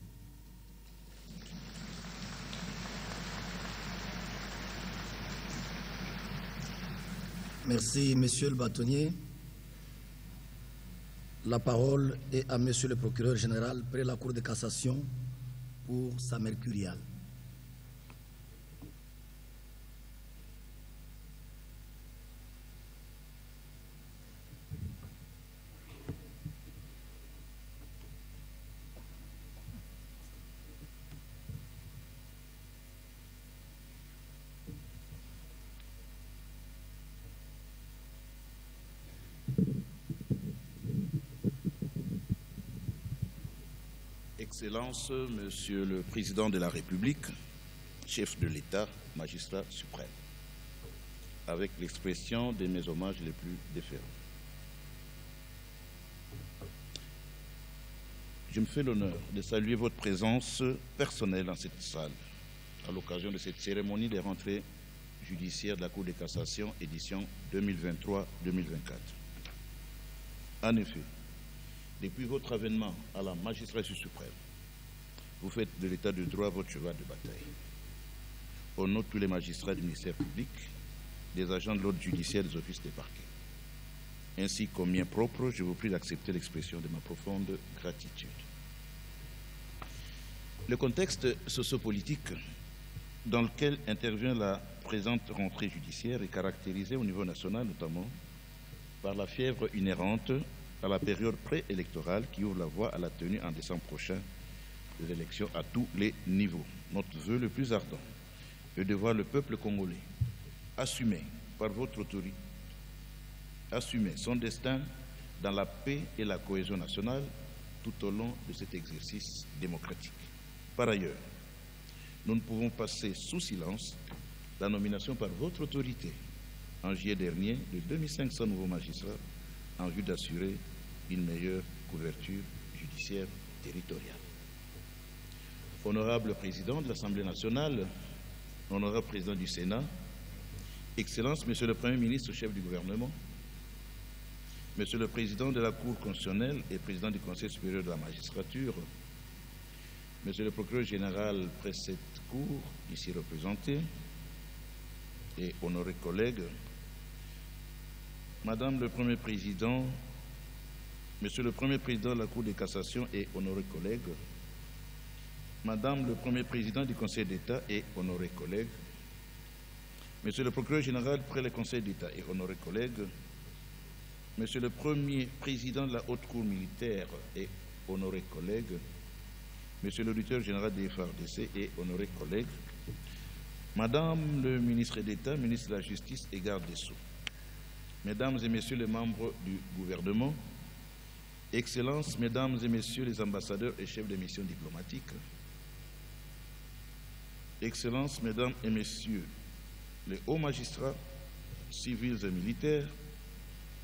Speaker 8: Merci, Monsieur le bâtonnier. La parole est à Monsieur le procureur général près la Cour de cassation pour sa mercuriale.
Speaker 11: Excellence, Monsieur le Président de la République, chef de l'État, magistrat suprême, avec l'expression de mes hommages les plus déférents. Je me fais l'honneur de saluer votre présence personnelle en cette salle, à l'occasion de cette cérémonie des rentrées judiciaires de la Cour de cassation, édition 2023-2024. En effet, depuis votre avènement à la magistrature suprême, vous faites de l'état de droit votre cheval de bataille. Au nom de tous les magistrats du ministère public, des agents de l'ordre judiciaire des offices des parquets. Ainsi qu'au mien propre, je vous prie d'accepter l'expression de ma profonde gratitude. Le contexte sociopolitique dans lequel intervient la présente rentrée judiciaire est caractérisé au niveau national notamment par la fièvre inhérente à la période préélectorale qui ouvre la voie à la tenue en décembre prochain des élections à tous les niveaux. Notre vœu le plus ardent est de voir le peuple congolais assumer par votre autorité, assumer son destin dans la paix et la cohésion nationale tout au long de cet exercice démocratique. Par ailleurs, nous ne pouvons passer sous silence la nomination par votre autorité en juillet dernier de 2500 nouveaux magistrats en vue d'assurer une meilleure couverture judiciaire territoriale. Honorable Président de l'Assemblée nationale, Honorable Président du Sénat, Excellences, Monsieur le Premier ministre, chef du gouvernement, Monsieur le Président de la Cour constitutionnelle et Président du Conseil supérieur de la magistrature, Monsieur le Procureur général près cette Cour, ici représenté, et honorés collègues, Madame le Premier Président, Monsieur le Premier Président de la Cour de cassation et honorés collègues, Madame le Premier Président du Conseil d'État et honorés collègues, Monsieur le Procureur général près le Conseil d'État et honorés collègues, Monsieur le Premier Président de la Haute Cour militaire et honorés collègues, Monsieur l'auditeur général des FARDC et honorés collègues, Madame le ministre d'État, ministre de la Justice et garde des Sceaux, Mesdames et Messieurs les membres du gouvernement, Excellences, Mesdames et Messieurs les ambassadeurs et chefs de mission diplomatique, Excellences, Mesdames et Messieurs les hauts magistrats, civils et militaires,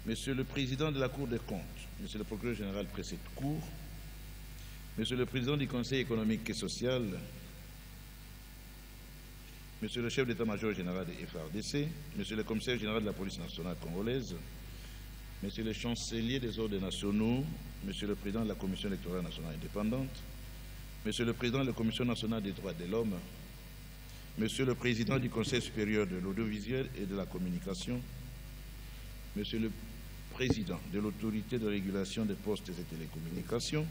Speaker 11: Monsieur le Président de la Cour des comptes, Monsieur le Procureur général près cette Cour, Monsieur le Président du Conseil économique et social, Monsieur le chef d'état-major général des FARDC, Monsieur le commissaire général de la police nationale congolaise, Monsieur le chancelier des ordres nationaux, Monsieur le président de la Commission électorale nationale indépendante, Monsieur le président de la Commission nationale des droits de l'homme, Monsieur le président du Conseil supérieur de l'audiovisuel et de la communication, Monsieur le président de l'autorité de régulation des postes et télécommunications,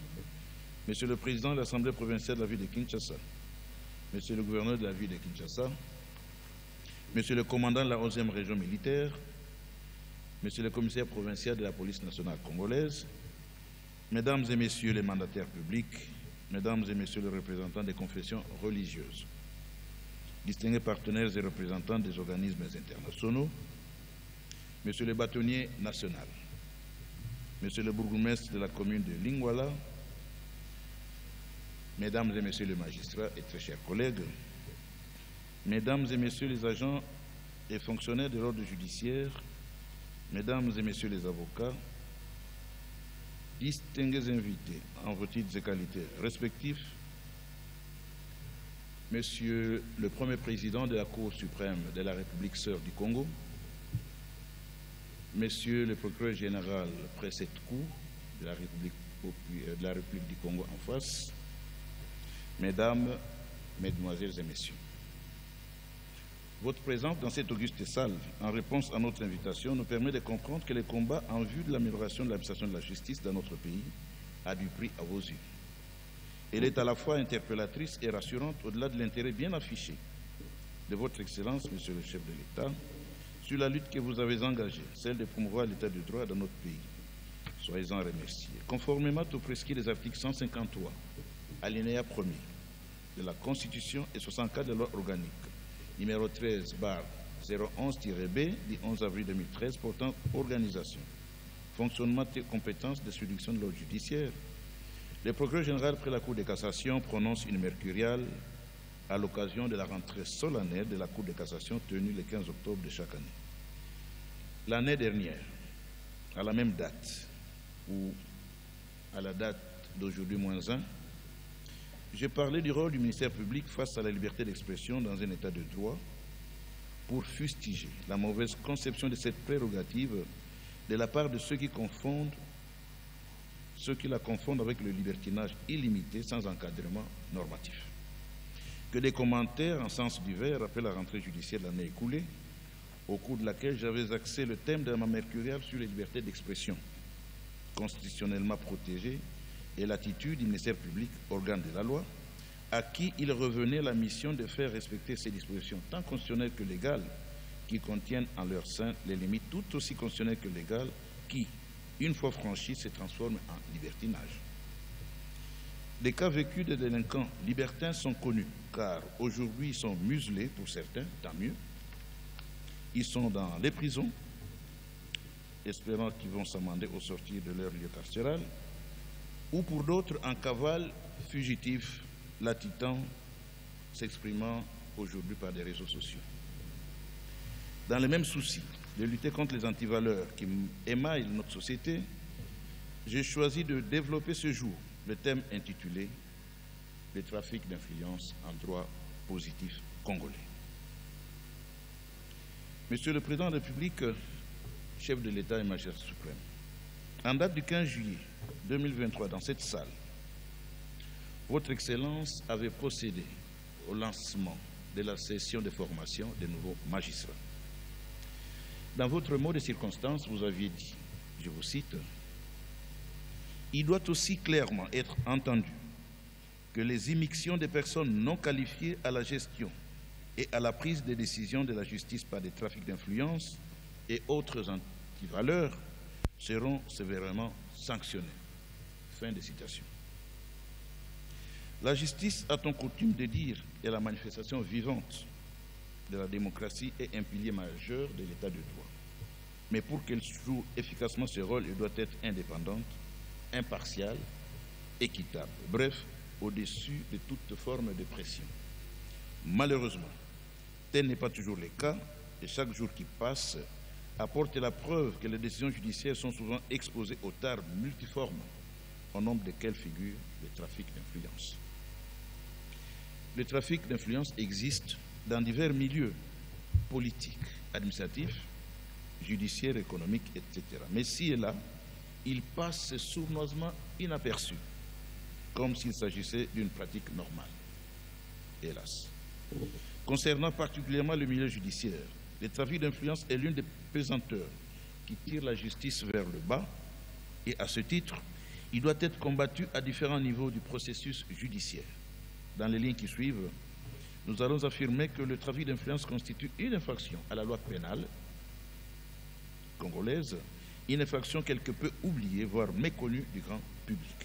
Speaker 11: Monsieur le président de l'Assemblée provinciale de la ville de Kinshasa, Monsieur le gouverneur de la ville de Kinshasa, Monsieur le commandant de la 11e région militaire, Monsieur le commissaire provincial de la police nationale congolaise, Mesdames et Messieurs les mandataires publics, Mesdames et Messieurs les représentants des confessions religieuses, distingués partenaires et représentants des organismes internationaux, Monsieur le bâtonnier national, Monsieur le bourgmestre de la commune de Lingwala, Mesdames et Messieurs les magistrats et très chers collègues, Mesdames et Messieurs les agents et fonctionnaires de l'ordre judiciaire, Mesdames et Messieurs les avocats, distingués invités en vos titres et qualités respectifs, Monsieur le Premier Président de la Cour suprême de la République sœur du Congo, Monsieur le Procureur général près cette Cour de la République du Congo en face, Mesdames, Mesdemoiselles et Messieurs, votre présence dans cette auguste salle, en réponse à notre invitation, nous permet de comprendre que le combat en vue de l'amélioration de l'administration de la justice dans notre pays a du prix à vos yeux. Elle est à la fois interpellatrice et rassurante au-delà de l'intérêt bien affiché de votre Excellence, Monsieur le chef de l'État, sur la lutte que vous avez engagée, celle de promouvoir l'état de droit dans notre pays. Soyez-en remerciés. Conformément au prescrit des articles 153, alinéa 1er de la Constitution et 64 de la loi organique, numéro 13/011-B du 11 avril 2013 portant organisation, fonctionnement et compétences de juridiction de l'ordre judiciaire, le procureur général près la Cour de cassation prononce une mercuriale à l'occasion de la rentrée solennelle de la Cour de cassation tenue le 15 octobre de chaque année. L'année dernière, à la même date, ou à la date d'aujourd'hui -1, j'ai parlé du rôle du ministère public face à la liberté d'expression dans un état de droit pour fustiger la mauvaise conception de cette prérogative de la part de ceux qui la confondent avec le libertinage illimité sans encadrement normatif. Que des commentaires en sens divers après la rentrée judiciaire de l'année écoulée, au cours de laquelle j'avais axé le thème de ma mercuriale sur les libertés d'expression, constitutionnellement protégées, et l'attitude du ministère public, organe de la loi, à qui il revenait la mission de faire respecter ces dispositions, tant constitutionnelles que légales, qui contiennent en leur sein les limites tout aussi constitutionnelles que légales, qui, une fois franchies, se transforment en libertinage. Les cas vécus des délinquants libertins sont connus, car aujourd'hui ils sont muselés pour certains, tant mieux. Ils sont dans les prisons, espérant qu'ils vont s'amender au sortir de leur lieu carcéral, ou pour d'autres en cavale, fugitifs, latitant, s'exprimant aujourd'hui par des réseaux sociaux. Dans le même souci de lutter contre les antivaleurs qui émaillent notre société, j'ai choisi de développer ce jour le thème intitulé « Le trafic d'influence en droit positif congolais ». Monsieur le Président de la République, chef de l'État et magistrat suprême, en date du 15 juillet 2023, dans cette salle, Votre Excellence avait procédé au lancement de la session de formation des nouveaux magistrats. Dans votre mot de circonstance, vous aviez dit, je vous cite, « Il doit aussi clairement être entendu que les immixtions des personnes non qualifiées à la gestion et à la prise de décision de la justice par des trafics d'influence et autres antivaleurs seront sévèrement sanctionnées. » Fin de citation. La justice, a-t-on coutume de dire, est la manifestation vivante de la démocratie et un pilier majeur de l'état de droit. Mais pour qu'elle joue efficacement ce rôle, elle doit être indépendante, impartiale, équitable, bref, au-dessus de toute forme de pression. Malheureusement, tel n'est pas toujours le cas, et chaque jour qui passe apporte la preuve que les décisions judiciaires sont souvent exposées aux tares multiformes, au nombre desquelles figure le trafic d'influence. Le trafic d'influence existe dans divers milieux politiques, administratifs, judiciaires, économiques, etc. Mais ci et là, il passe sournoisement inaperçu, comme s'il s'agissait d'une pratique normale. Hélas. Concernant particulièrement le milieu judiciaire, le trafic d'influence est l'une des pesanteurs qui tire la justice vers le bas et à ce titre, il doit être combattu à différents niveaux du processus judiciaire. Dans les lignes qui suivent, nous allons affirmer que le trafic d'influence constitue une infraction à la loi pénale congolaise, une infraction quelque peu oubliée, voire méconnue du grand public.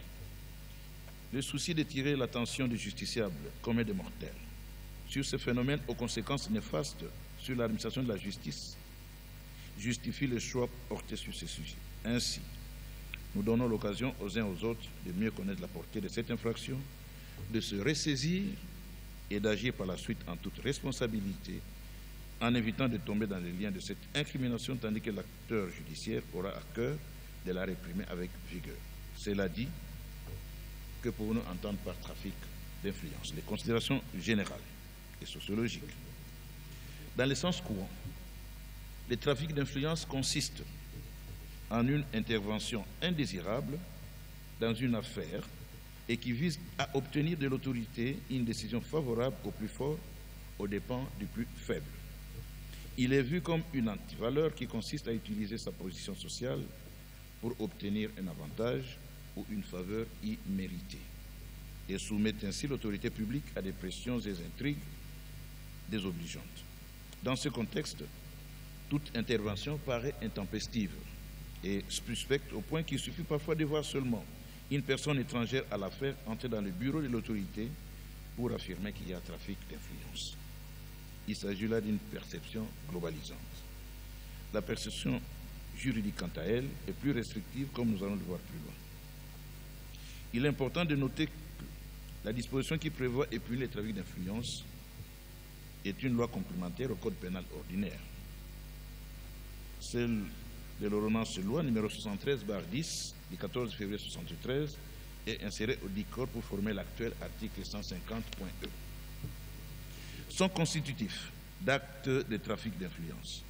Speaker 11: Le souci de tirer l'attention des justiciables comme des mortels sur ce phénomène aux conséquences néfastes sur l'administration de la justice justifie le choix porté sur ce sujet. Ainsi, nous donnons l'occasion aux uns aux autres de mieux connaître la portée de cette infraction, de se ressaisir et d'agir par la suite en toute responsabilité en évitant de tomber dans les liens de cette incrimination tandis que l'acteur judiciaire aura à cœur de la réprimer avec vigueur. Cela dit, que pouvons-nous entendre par trafic d'influence? Les considérations générales et sociologiques. Dans le sens courant, le trafic d'influence consiste en une intervention indésirable dans une affaire et qui vise à obtenir de l'autorité une décision favorable au plus fort aux dépens du plus faible. Il est vu comme une antivaleur qui consiste à utiliser sa position sociale pour obtenir un avantage ou une faveur imméritée et soumettre ainsi l'autorité publique à des pressions et intrigues désobligeantes. Dans ce contexte, toute intervention paraît intempestive et suspecte au point qu'il suffit parfois de voir seulement une personne étrangère à l'affaire entrer dans le bureau de l'autorité pour affirmer qu'il y a trafic d'influence. Il s'agit là d'une perception globalisante. La perception juridique, quant à elle, est plus restrictive, comme nous allons le voir plus loin. Il est important de noter que la disposition qui prévoit et punit les trafics d'influence est une loi complémentaire au Code pénal ordinaire. Celle de l'ordonnance loi numéro 73/10 du 14 février 1973 et insérés au DICOR pour former l'actuel article 150.e. Sont constitutifs d'actes de trafic d'influence.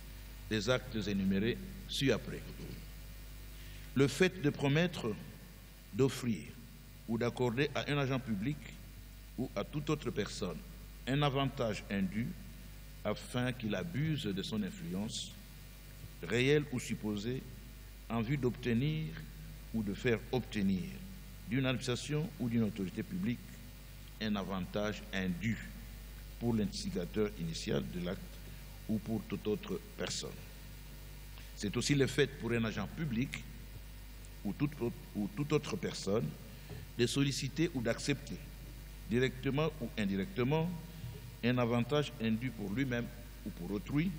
Speaker 11: Les actes énumérés ci-après. Le fait de promettre, d'offrir ou d'accorder à un agent public ou à toute autre personne un avantage indu afin qu'il abuse de son influence, réelle ou supposée, en vue d'obtenir ou de faire obtenir d'une administration ou d'une autorité publique un avantage indu pour l'instigateur initial de l'acte ou pour toute autre personne. C'est aussi le fait pour un agent public ou toute autre personne de solliciter ou d'accepter, directement ou indirectement, un avantage indu pour lui-même ou pour autrui,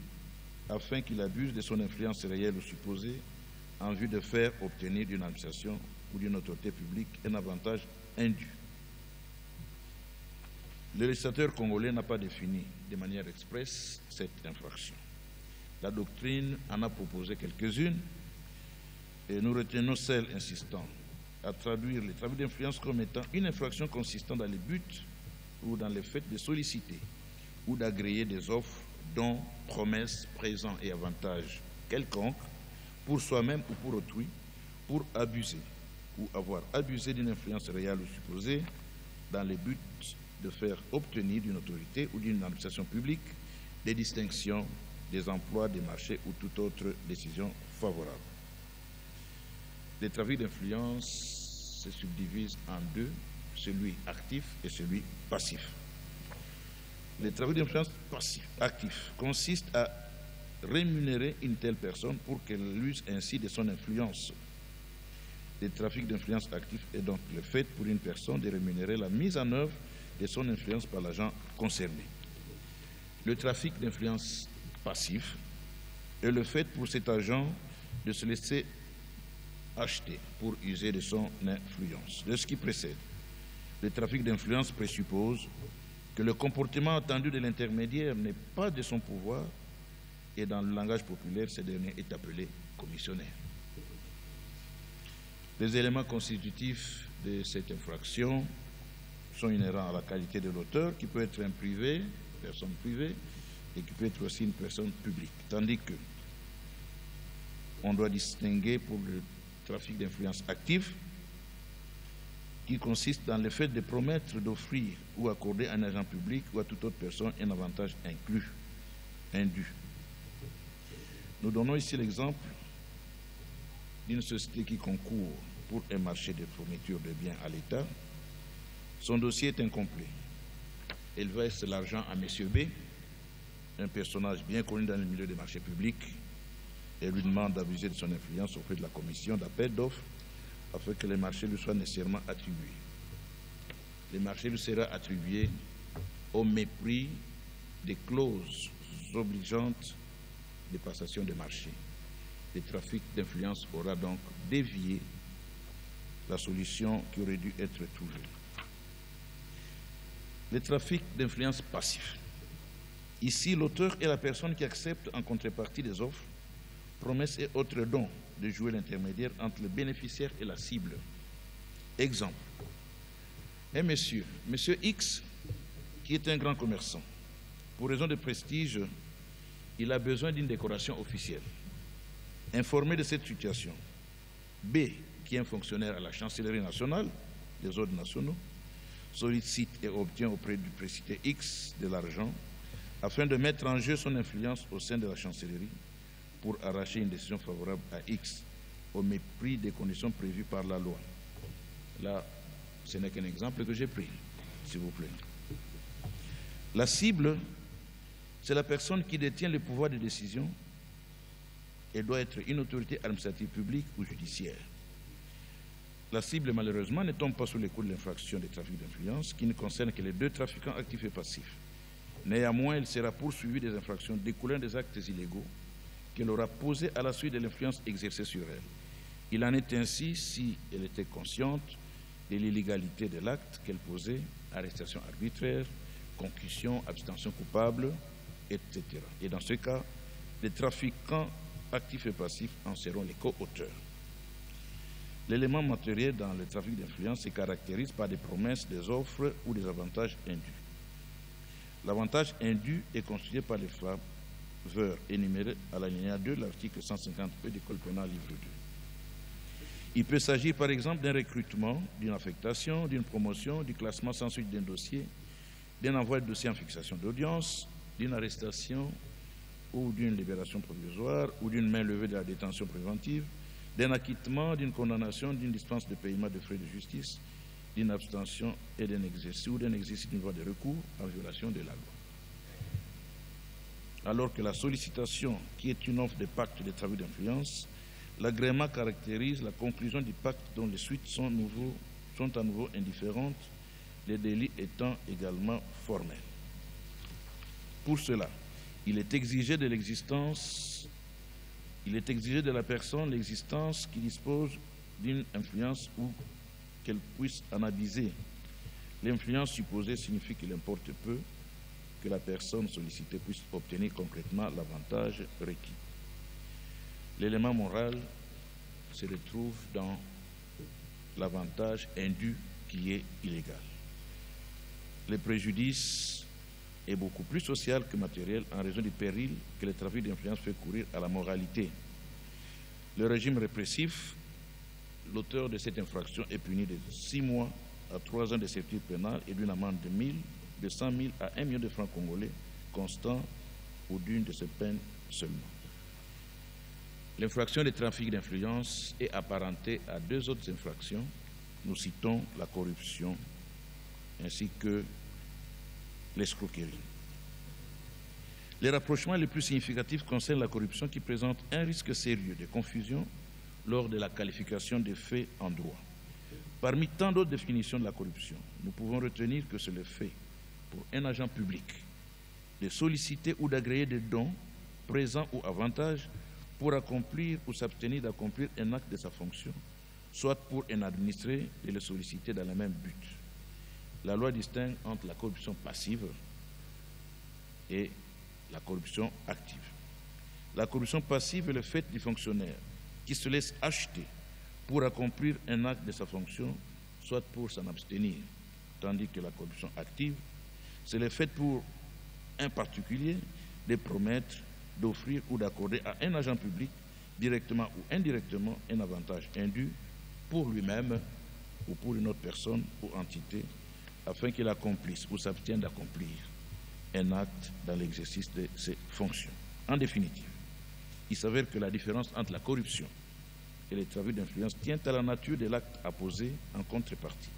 Speaker 11: afin qu'il abuse de son influence réelle ou supposée, en vue de faire obtenir d'une administration ou d'une autorité publique un avantage indu. Le législateur congolais n'a pas défini de manière expresse cette infraction. La doctrine en a proposé quelques-unes et nous retenons celle insistant à traduire les trafics d'influence comme étant une infraction consistant dans les buts ou dans le fait de solliciter ou d'agréer des offres, dons, promesses, présents et avantages quelconques pour soi-même ou pour autrui, pour abuser ou avoir abusé d'une influence réelle ou supposée dans le but de faire obtenir d'une autorité ou d'une administration publique des distinctions, des emplois, des marchés ou toute autre décision favorable. Les trafics d'influence se subdivisent en deux, celui actif et celui passif. Les trafics d'influence actif consistent à rémunérer une telle personne pour qu'elle use ainsi de son influence. Le trafic d'influence actif est donc le fait pour une personne de rémunérer la mise en œuvre de son influence par l'agent concerné. Le trafic d'influence passif est le fait pour cet agent de se laisser acheter pour user de son influence. De ce qui précède, le trafic d'influence présuppose que le comportement attendu de l'intermédiaire n'est pas de son pouvoir et dans le langage populaire, ce dernier est appelé commissionnaire. Les éléments constitutifs de cette infraction sont inhérents à la qualité de l'auteur, qui peut être un privé, personne privée, et qui peut être aussi une personne publique. Tandis que on doit distinguer pour le trafic d'influence active, qui consiste dans le fait de promettre, d'offrir ou accorder à un agent public ou à toute autre personne un avantage inclus, indu. Nous donnons ici l'exemple d'une société qui concourt pour un marché de fourniture de biens à l'État. Son dossier est incomplet. Elle verse l'argent à M. B, un personnage bien connu dans le milieu des marchés publics, et lui demande d'abuser de son influence auprès de la commission d'appel d'offres afin que les marchés lui soient nécessairement attribués. Les marchés lui seront attribués au mépris des clauses obligeantes de passation de marché. Le trafic d'influence aura donc dévié la solution qui aurait dû être trouvée. Le trafic d'influence passif. Ici, l'auteur est la personne qui accepte en contrepartie des offres, promesses et autres dons de jouer l'intermédiaire entre le bénéficiaire et la cible. Exemple. Un monsieur X, qui est un grand commerçant, pour raison de prestige, il a besoin d'une décoration officielle. Informé de cette situation, B, qui est un fonctionnaire à la chancellerie nationale, des ordres nationaux, sollicite et obtient auprès du précité X de l'argent afin de mettre en jeu son influence au sein de la chancellerie pour arracher une décision favorable à X au mépris des conditions prévues par la loi. Là, ce n'est qu'un exemple que j'ai pris, s'il vous plaît. La cible, c'est la personne qui détient le pouvoir de décision et doit être une autorité administrative publique ou judiciaire. La cible, malheureusement, ne tombe pas sous les coups de l'infraction des trafics d'influence qui ne concerne que les deux trafiquants actifs et passifs. Néanmoins, elle sera poursuivie des infractions découlant des actes illégaux qu'elle aura posés à la suite de l'influence exercée sur elle. Il en est ainsi si elle était consciente de l'illégalité de l'acte qu'elle posait, arrestation arbitraire, concussion, abstention coupable, etc. Et dans ce cas, les trafiquants actifs et passifs en seront les co-auteurs. L'élément matériel dans le trafic d'influence se caractérise par des promesses, des offres ou des avantages indus. L'avantage indu est constitué par les faveurs énumérées à l'alinéa 2 de l'article 150E du Code pénal, livre 2. Il peut s'agir par exemple d'un recrutement, d'une affectation, d'une promotion, du classement sans suite d'un dossier, d'un envoi de dossier en fixation d'audience, d'une arrestation ou d'une libération provisoire ou d'une main levée de la détention préventive, d'un acquittement, d'une condamnation, d'une dispense de paiement de frais de justice, d'une abstention et d'un exercice ou d'un exercice d'une voie de recours en violation de la loi. Alors que la sollicitation, qui est une offre de pacte de trafic d'influence, l'agrément caractérise la conclusion du pacte dont les suites sont à nouveau indifférentes, les délits étant également formels. Pour cela, il est exigé de la personne l'existence qui dispose d'une influence ou qu'elle puisse en abuser. L'influence supposée signifie qu'il importe peu que la personne sollicitée puisse obtenir concrètement l'avantage requis. L'élément moral se retrouve dans l'avantage indu qui est illégal. Le préjudice est beaucoup plus social que matériel en raison du péril que le trafic d'influence fait courir à la moralité. Le régime répressif, l'auteur de cette infraction est puni de 6 mois à 3 ans de servitude pénale et d'une amende de 100 000 à 1 million de francs congolais constant ou d'une de ces peines seulement. L'infraction de trafic d'influence est apparentée à 2 autres infractions. Nous citons la corruption ainsi que l'escroquerie. Les rapprochements les plus significatifs concernent la corruption qui présente un risque sérieux de confusion lors de la qualification des faits en droit. Parmi tant d'autres définitions de la corruption, nous pouvons retenir que c'est le fait pour un agent public de solliciter ou d'agréer des dons, présents ou avantages pour accomplir ou s'abstenir d'accomplir un acte de sa fonction, soit pour un administré de le solliciter dans le même but. La loi distingue entre la corruption passive et la corruption active. La corruption passive est le fait du fonctionnaire qui se laisse acheter pour accomplir un acte de sa fonction, soit pour s'en abstenir, tandis que la corruption active, c'est le fait pour un particulier de promettre, d'offrir ou d'accorder à un agent public, directement ou indirectement, un avantage indu pour lui-même ou pour une autre personne ou entité, afin qu'il accomplisse ou s'abstienne d'accomplir un acte dans l'exercice de ses fonctions. En définitive, il s'avère que la différence entre la corruption et les trafics d'influence tient à la nature de l'acte apposé en contrepartie.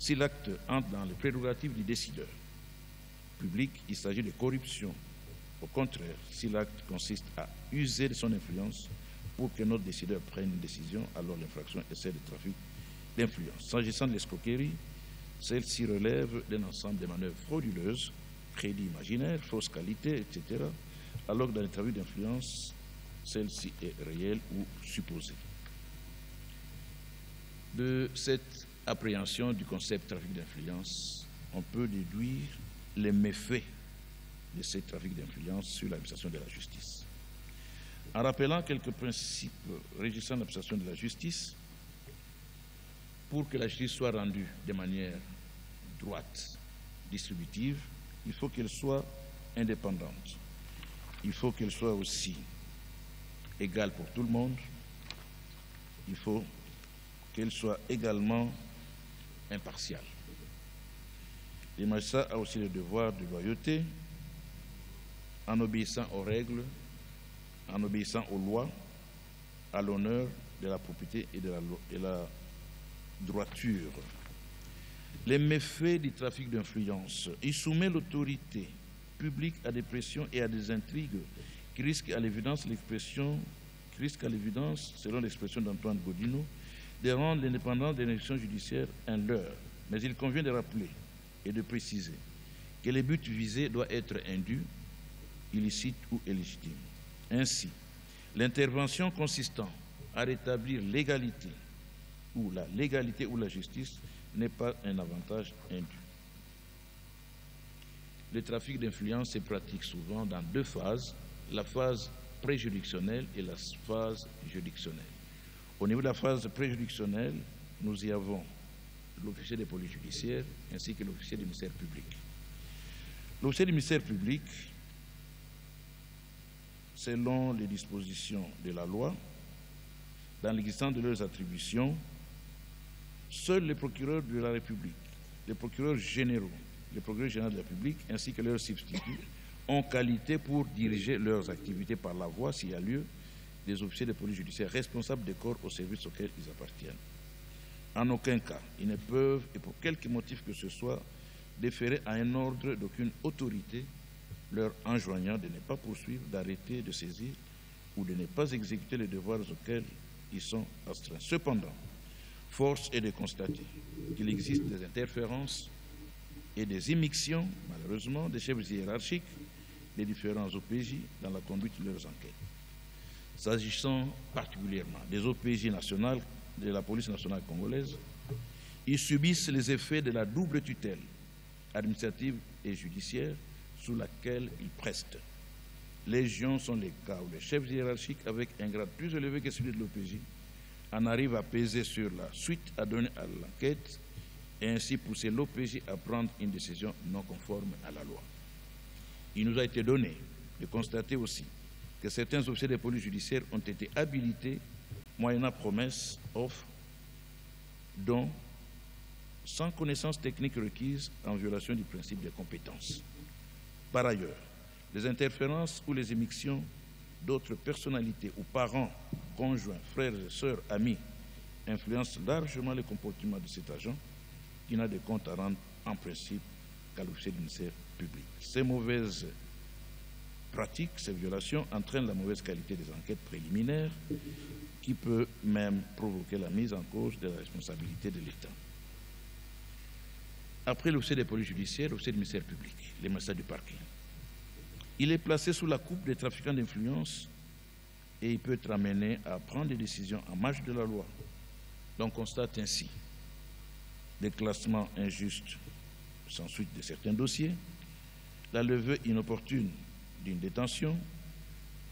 Speaker 11: Si l'acte entre dans les prérogatives du décideur public, il s'agit de corruption. Au contraire, si l'acte consiste à user de son influence pour que notre décideur prenne une décision, alors l'infraction est celle de trafic d'influence. S'agissant de l'escroquerie, celle-ci relève d'un ensemble de manœuvres frauduleuses, crédits imaginaires, fausses qualités, etc., alors que dans les trafics d'influence, celle-ci est réelle ou supposée. De cette appréhension du concept trafic d'influence, on peut déduire les méfaits de ces trafics d'influence sur l'administration de la justice. En rappelant quelques principes régissant l'administration de la justice, pour que la justice soit rendue de manière droite, distributive, il faut qu'elle soit indépendante. Il faut qu'elle soit aussi égale pour tout le monde. Il faut qu'elle soit également impartiale. Le magistrat a aussi le devoir de loyauté en obéissant aux règles, en obéissant aux lois, à l'honneur de la propriété et de la droiture. Les méfaits du trafic d'influence, il soumet l'autorité publique à des pressions et à des intrigues qui risquent à l'évidence selon l'expression d'Antoine Godino, de rendre l'indépendance des élections judiciaires un leurre. Mais il convient de rappeler et de préciser que le but visé doit être indu, illicite ou illégitime. Ainsi, l'intervention consistant à rétablir l'égalité ou la justice n'est pas un avantage indu. Le trafic d'influence se pratique souvent dans 2 phases, la phase préjuridictionnelle et la phase juridictionnelle. Au niveau de la phase préjuridictionnelle, nous y avons l'officier de police judiciaire ainsi que l'officier du ministère public. L'officier du ministère public, selon les dispositions de la loi, dans l'existence de leurs attributions, seuls les procureurs de la République, les procureurs généraux, les procureurs généraux de la République ainsi que leurs substituts ont qualité pour diriger leurs activités par la voie, s'il y a lieu, des officiers de police judiciaire responsables des corps au service auquel ils appartiennent. En aucun cas, ils ne peuvent, et pour quelque motif que ce soit, déférer à un ordre d'aucune autorité leur enjoignant de ne pas poursuivre, d'arrêter, de saisir ou de ne pas exécuter les devoirs auxquels ils sont astreints. Cependant, force est de constater qu'il existe des interférences et des immixtions, malheureusement, des chefs hiérarchiques des différents OPJ dans la conduite de leurs enquêtes. S'agissant particulièrement des OPJ nationales de la police nationale congolaise, ils subissent les effets de la double tutelle administrative et judiciaire sous laquelle ils prestent. Légion sont les cas où les chefs hiérarchiques, avec un grade plus élevé que celui de l'OPJ, en arrivent à peser sur la suite à donner à l'enquête et ainsi pousser l'OPJ à prendre une décision non conforme à la loi. Il nous a été donné de constater aussi que certains officiers de police judiciaire ont été habilités moyennant promesse, offre, dont sans connaissance technique requise en violation du principe de compétence. Par ailleurs, les interférences ou les émictions d'autres personnalités ou parents, conjoints, frères et sœurs, amis, influencent largement le comportement de cet agent qui n'a de compte à rendre en principe qu'à l'officier du ministère public. Ces mauvaises pratiques, ces violations entraînent la mauvaise qualité des enquêtes préliminaires qui peut même provoquer la mise en cause de la responsabilité de l'État. Après l'officier de police judiciaire, l'officier du ministère public, les magistrats du parquet, il est placé sous la coupe des trafiquants d'influence et il peut être amené à prendre des décisions en marge de la loi. On constate ainsi des classements injustes sans suite de certains dossiers, la levée inopportune d'une détention,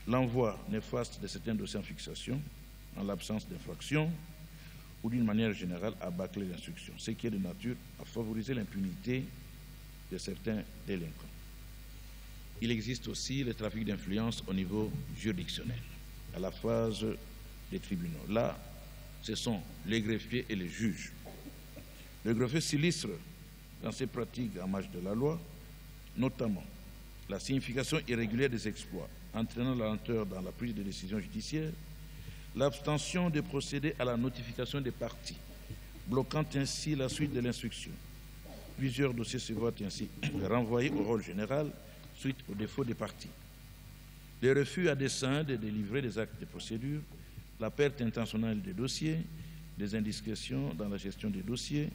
Speaker 11: l'envoi néfaste de certains dossiers en fixation en l'absence d'infraction ou d'une manière générale à bâcler l'instruction, ce qui est de nature à favoriser l'impunité de certains délinquants. Il existe aussi le trafic d'influence au niveau juridictionnel, à la phase des tribunaux. Là, ce sont les greffiers et les juges. Le greffier s'illustre dans ses pratiques en marge de la loi, notamment la signification irrégulière des exploits, entraînant la lenteur dans la prise de décision judiciaire, l'abstention de procéder à la notification des parties, bloquant ainsi la suite de l'instruction. Plusieurs dossiers se voient ainsi renvoyés au rôle général suite au défaut des parties. Les refus à dessein de délivrer des actes de procédure, la perte intentionnelle des dossiers, des indiscrétions dans la gestion des dossiers,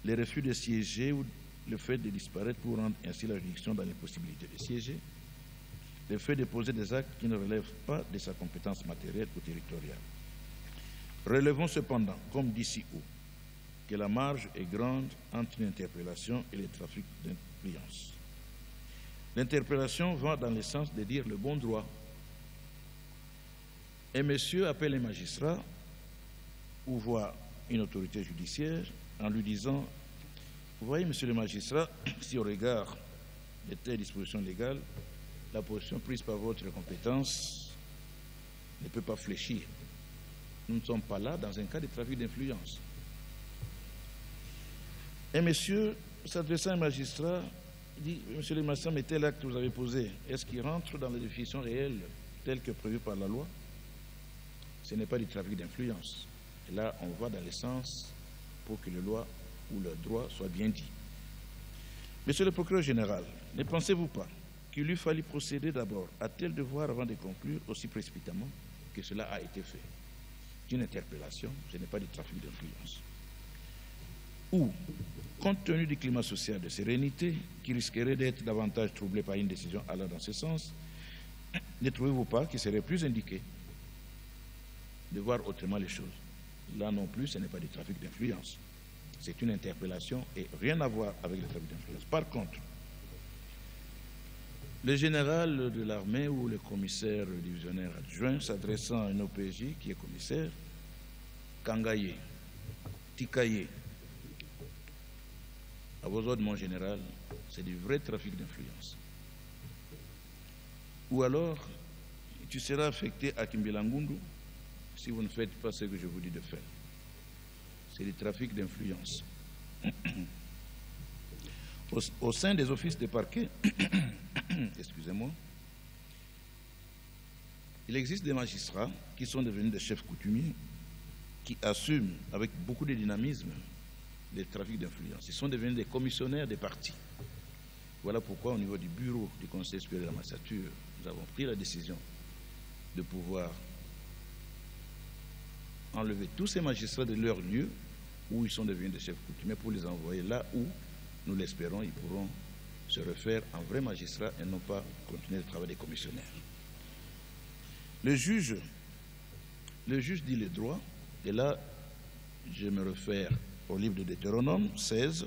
Speaker 11: les refus de siéger ou le fait de disparaître pour rendre ainsi la juridiction dans l'impossibilité de siéger, le fait de poser des actes qui ne relèvent pas de sa compétence matérielle ou territoriale. Relevons cependant, comme d'ici où, que la marge est grande entre l'interpellation et le trafic d'influence. L'interpellation va dans le sens de dire le bon droit. Un monsieur appelle un magistrat ou voit une autorité judiciaire en lui disant « Vous voyez, monsieur le magistrat, si au regard de telles dispositions légales, la position prise par votre compétence ne peut pas fléchir. Nous ne sommes pas là dans un cas de trafic d'influence. » Un monsieur s'adressant à un magistrat dit « Monsieur le magistrat, mais tel acte que vous avez posé, est-ce qu'il rentre dans les définitions réelles telles que prévues par la loi ?» Ce n'est pas du trafic d'influence. Et là, on va dans le sens pour que la loi ou le droit soit bien dit. Monsieur le procureur général, ne pensez-vous pas qu'il eût fallu procéder d'abord à tel devoir avant de conclure aussi précipitamment que cela a été fait? Une interpellation, ce n'est pas du trafic d'influence. Ou, compte tenu du climat social de sérénité qui risquerait d'être davantage troublé par une décision allant dans ce sens, ne trouvez-vous pas qu'il serait plus indiqué de voir autrement les choses? Là non plus, ce n'est pas du trafic d'influence. C'est une interpellation et rien à voir avec le trafic d'influence. Par contre, le général de l'armée ou le commissaire divisionnaire adjoint s'adressant à un OPJ qui est commissaire Kangaye, Tikaye, à vos ordres, mon général, c'est du vrai trafic d'influence. Ou alors, tu seras affecté à Kimbelangundu si vous ne faites pas ce que je vous dis de faire. C'est du trafic d'influence. Au sein des offices de parquet, excusez-moi, il existe des magistrats qui sont devenus des chefs coutumiers, qui assument avec beaucoup de dynamisme les trafics d'influence. Ils sont devenus des commissionnaires des partis. Voilà pourquoi au niveau du bureau du Conseil supérieur de la magistrature, nous avons pris la décision de pouvoir enlever tous ces magistrats de leur lieu où ils sont devenus des chefs coutumiers pour les envoyer là où, nous l'espérons, ils pourront se refaire en vrais magistrats et non pas continuer le travail des commissionnaires. Le juge dit le droit, et là, je me réfère au livre de Deutéronome 16,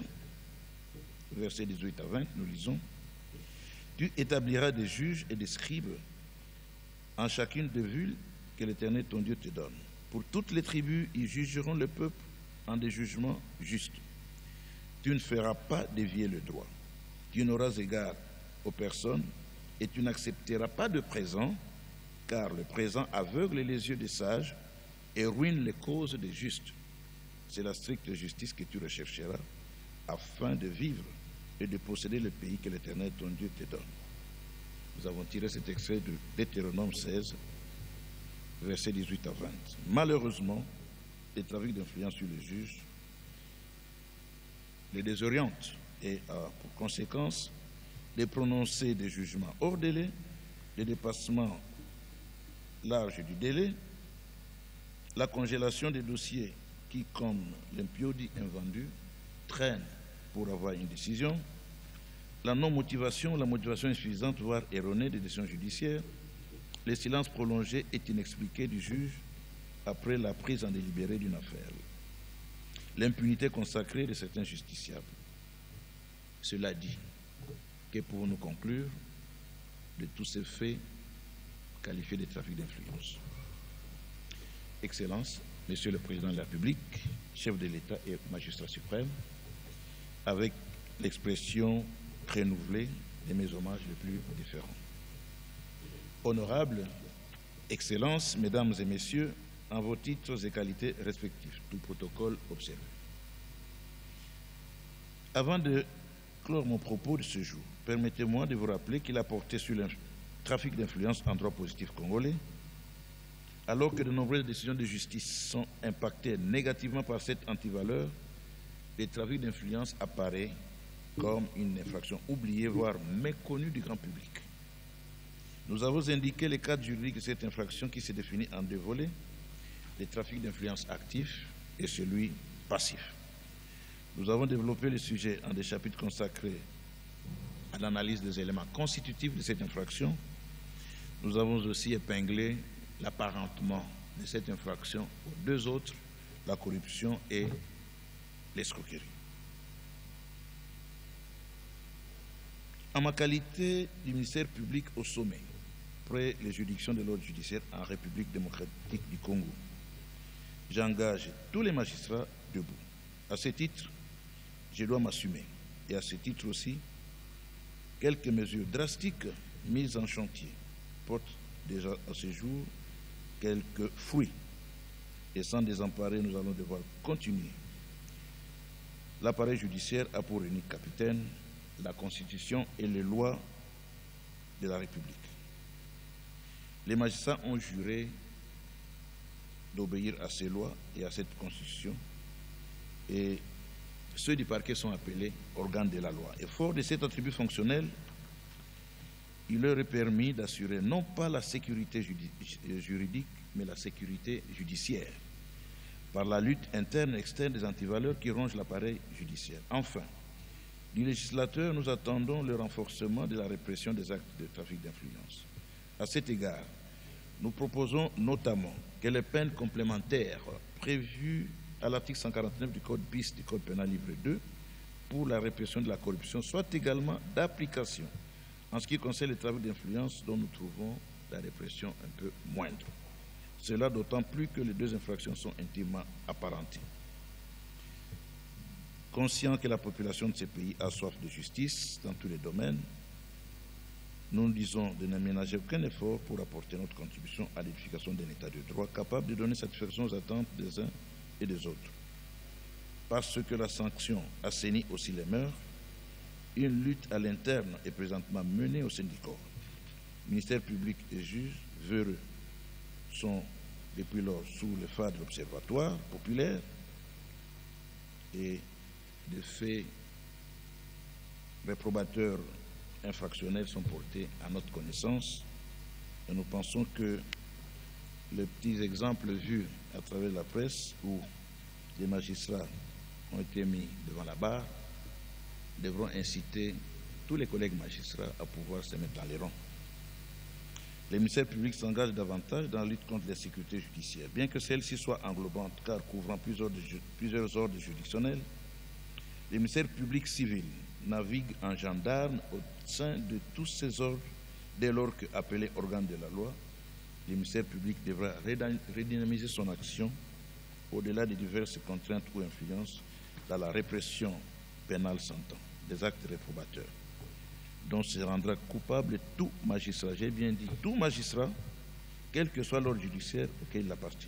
Speaker 11: versets 18 à 20, nous lisons. Tu établiras des juges et des scribes en chacune des villes que l'Éternel ton Dieu te donne. Pour toutes les tribus, ils jugeront le peuple en des jugements justes. Tu ne feras pas dévier le droit. Tu n'auras égard aux personnes et tu n'accepteras pas de présent, car le présent aveugle les yeux des sages et ruine les causes des justes. C'est la stricte justice que tu rechercheras afin de vivre et de posséder le pays que l'Éternel ton Dieu te donne. Nous avons tiré cet extrait de Deutéronome 16, versets 18 à 20. Malheureusement, les trafics d'influence sur les juges les désorientent et a pour conséquence de prononcer des jugements hors délai, le dépassement large du délai, la congélation des dossiers qui, comme l'impiodi invendu, traînent pour avoir une décision, la non-motivation, la motivation insuffisante, voire erronée des décisions judiciaires, le silence prolongé et inexpliqué du juge après la prise en délibéré d'une affaire, l'impunité consacrée de certains justiciables. Cela dit, que pouvons-nous conclure de tous ces faits qualifiés de trafic d'influence? Excellence, Monsieur le Président de la République, chef de l'État et magistrat suprême, avec l'expression renouvelée de mes hommages les plus différents. Honorables, Excellences, Mesdames et Messieurs, en vos titres et qualités respectifs, tout protocole observé. Avant de clore mon propos de ce jour, permettez-moi de vous rappeler qu'il a porté sur le trafic d'influence en droit positif congolais, alors que de nombreuses décisions de justice sont impactées négativement par cette antivaleur, le trafic d'influence apparaît comme une infraction oubliée, voire méconnue du grand public. Nous avons indiqué le cadre juridique de cette infraction qui se définit en deux volets, le trafic d'influence actif et celui passif. Nous avons développé le sujet en des chapitres consacrés à l'analyse des éléments constitutifs de cette infraction. Nous avons aussi épinglé l'apparentement de cette infraction aux deux autres, la corruption et l'escroquerie. En ma qualité du ministère public au sommet, près les juridictions de l'ordre judiciaire en République démocratique du Congo, j'engage tous les magistrats debout. À ce titre, je dois m'assumer. Et à ce titre aussi, quelques mesures drastiques mises en chantier portent déjà à ce jour quelques fruits. Et sans désemparer, nous allons devoir continuer. L'appareil judiciaire a pour unique capitaine la Constitution et les lois de la République. Les magistrats ont juré d'obéir à ces lois et à cette Constitution, et ceux du parquet sont appelés organes de la loi. Et fort de cet attribut fonctionnel, il leur est permis d'assurer non pas la sécurité juridique, mais la sécurité judiciaire, par la lutte interne et externe des antivaleurs qui rongent l'appareil judiciaire. Enfin, du législateur, nous attendons le renforcement de la répression des actes de trafic d'influence. À cet égard, nous proposons notamment que les peines complémentaires prévues à l'article 149 du Code bis du Code pénal livre 2 pour la répression de la corruption soient également d'application en ce qui concerne les trafics d'influence dont nous trouvons la répression un peu moindre. Cela d'autant plus que les deux infractions sont intimement apparentées. Conscient que la population de ces pays a soif de justice dans tous les domaines, nous nous disons de ne ménager aucun effort pour apporter notre contribution à l'édification d'un État de droit capable de donner satisfaction aux attentes des uns et des autres. Parce que la sanction assainit aussi les mœurs, une lutte à l'interne est présentement menée au sein du corps. Ministère public et juges véreux sont depuis lors sous le phare de l'Observatoire populaire et des faits réprobateurs infractionnels sont portés à notre connaissance et nous pensons que les petits exemples vus à travers la presse où des magistrats ont été mis devant la barre devront inciter tous les collègues magistrats à pouvoir se mettre dans les rangs. Les ministères publics s'engagent davantage dans la lutte contre la sécurité judiciaire, bien que celle-ci soit englobante car couvrant plusieurs ordres juridictionnels. Les ministères publics civils naviguent en gendarme au sein de tous ces ordres dès lors qu'appelés organes de la loi. Le ministère public devra redynamiser son action au-delà des diverses contraintes ou influences dans la répression pénale s'entend des actes réprobateurs, dont se rendra coupable tout magistrat, j'ai bien dit tout magistrat, quel que soit l'ordre judiciaire auquel il appartient.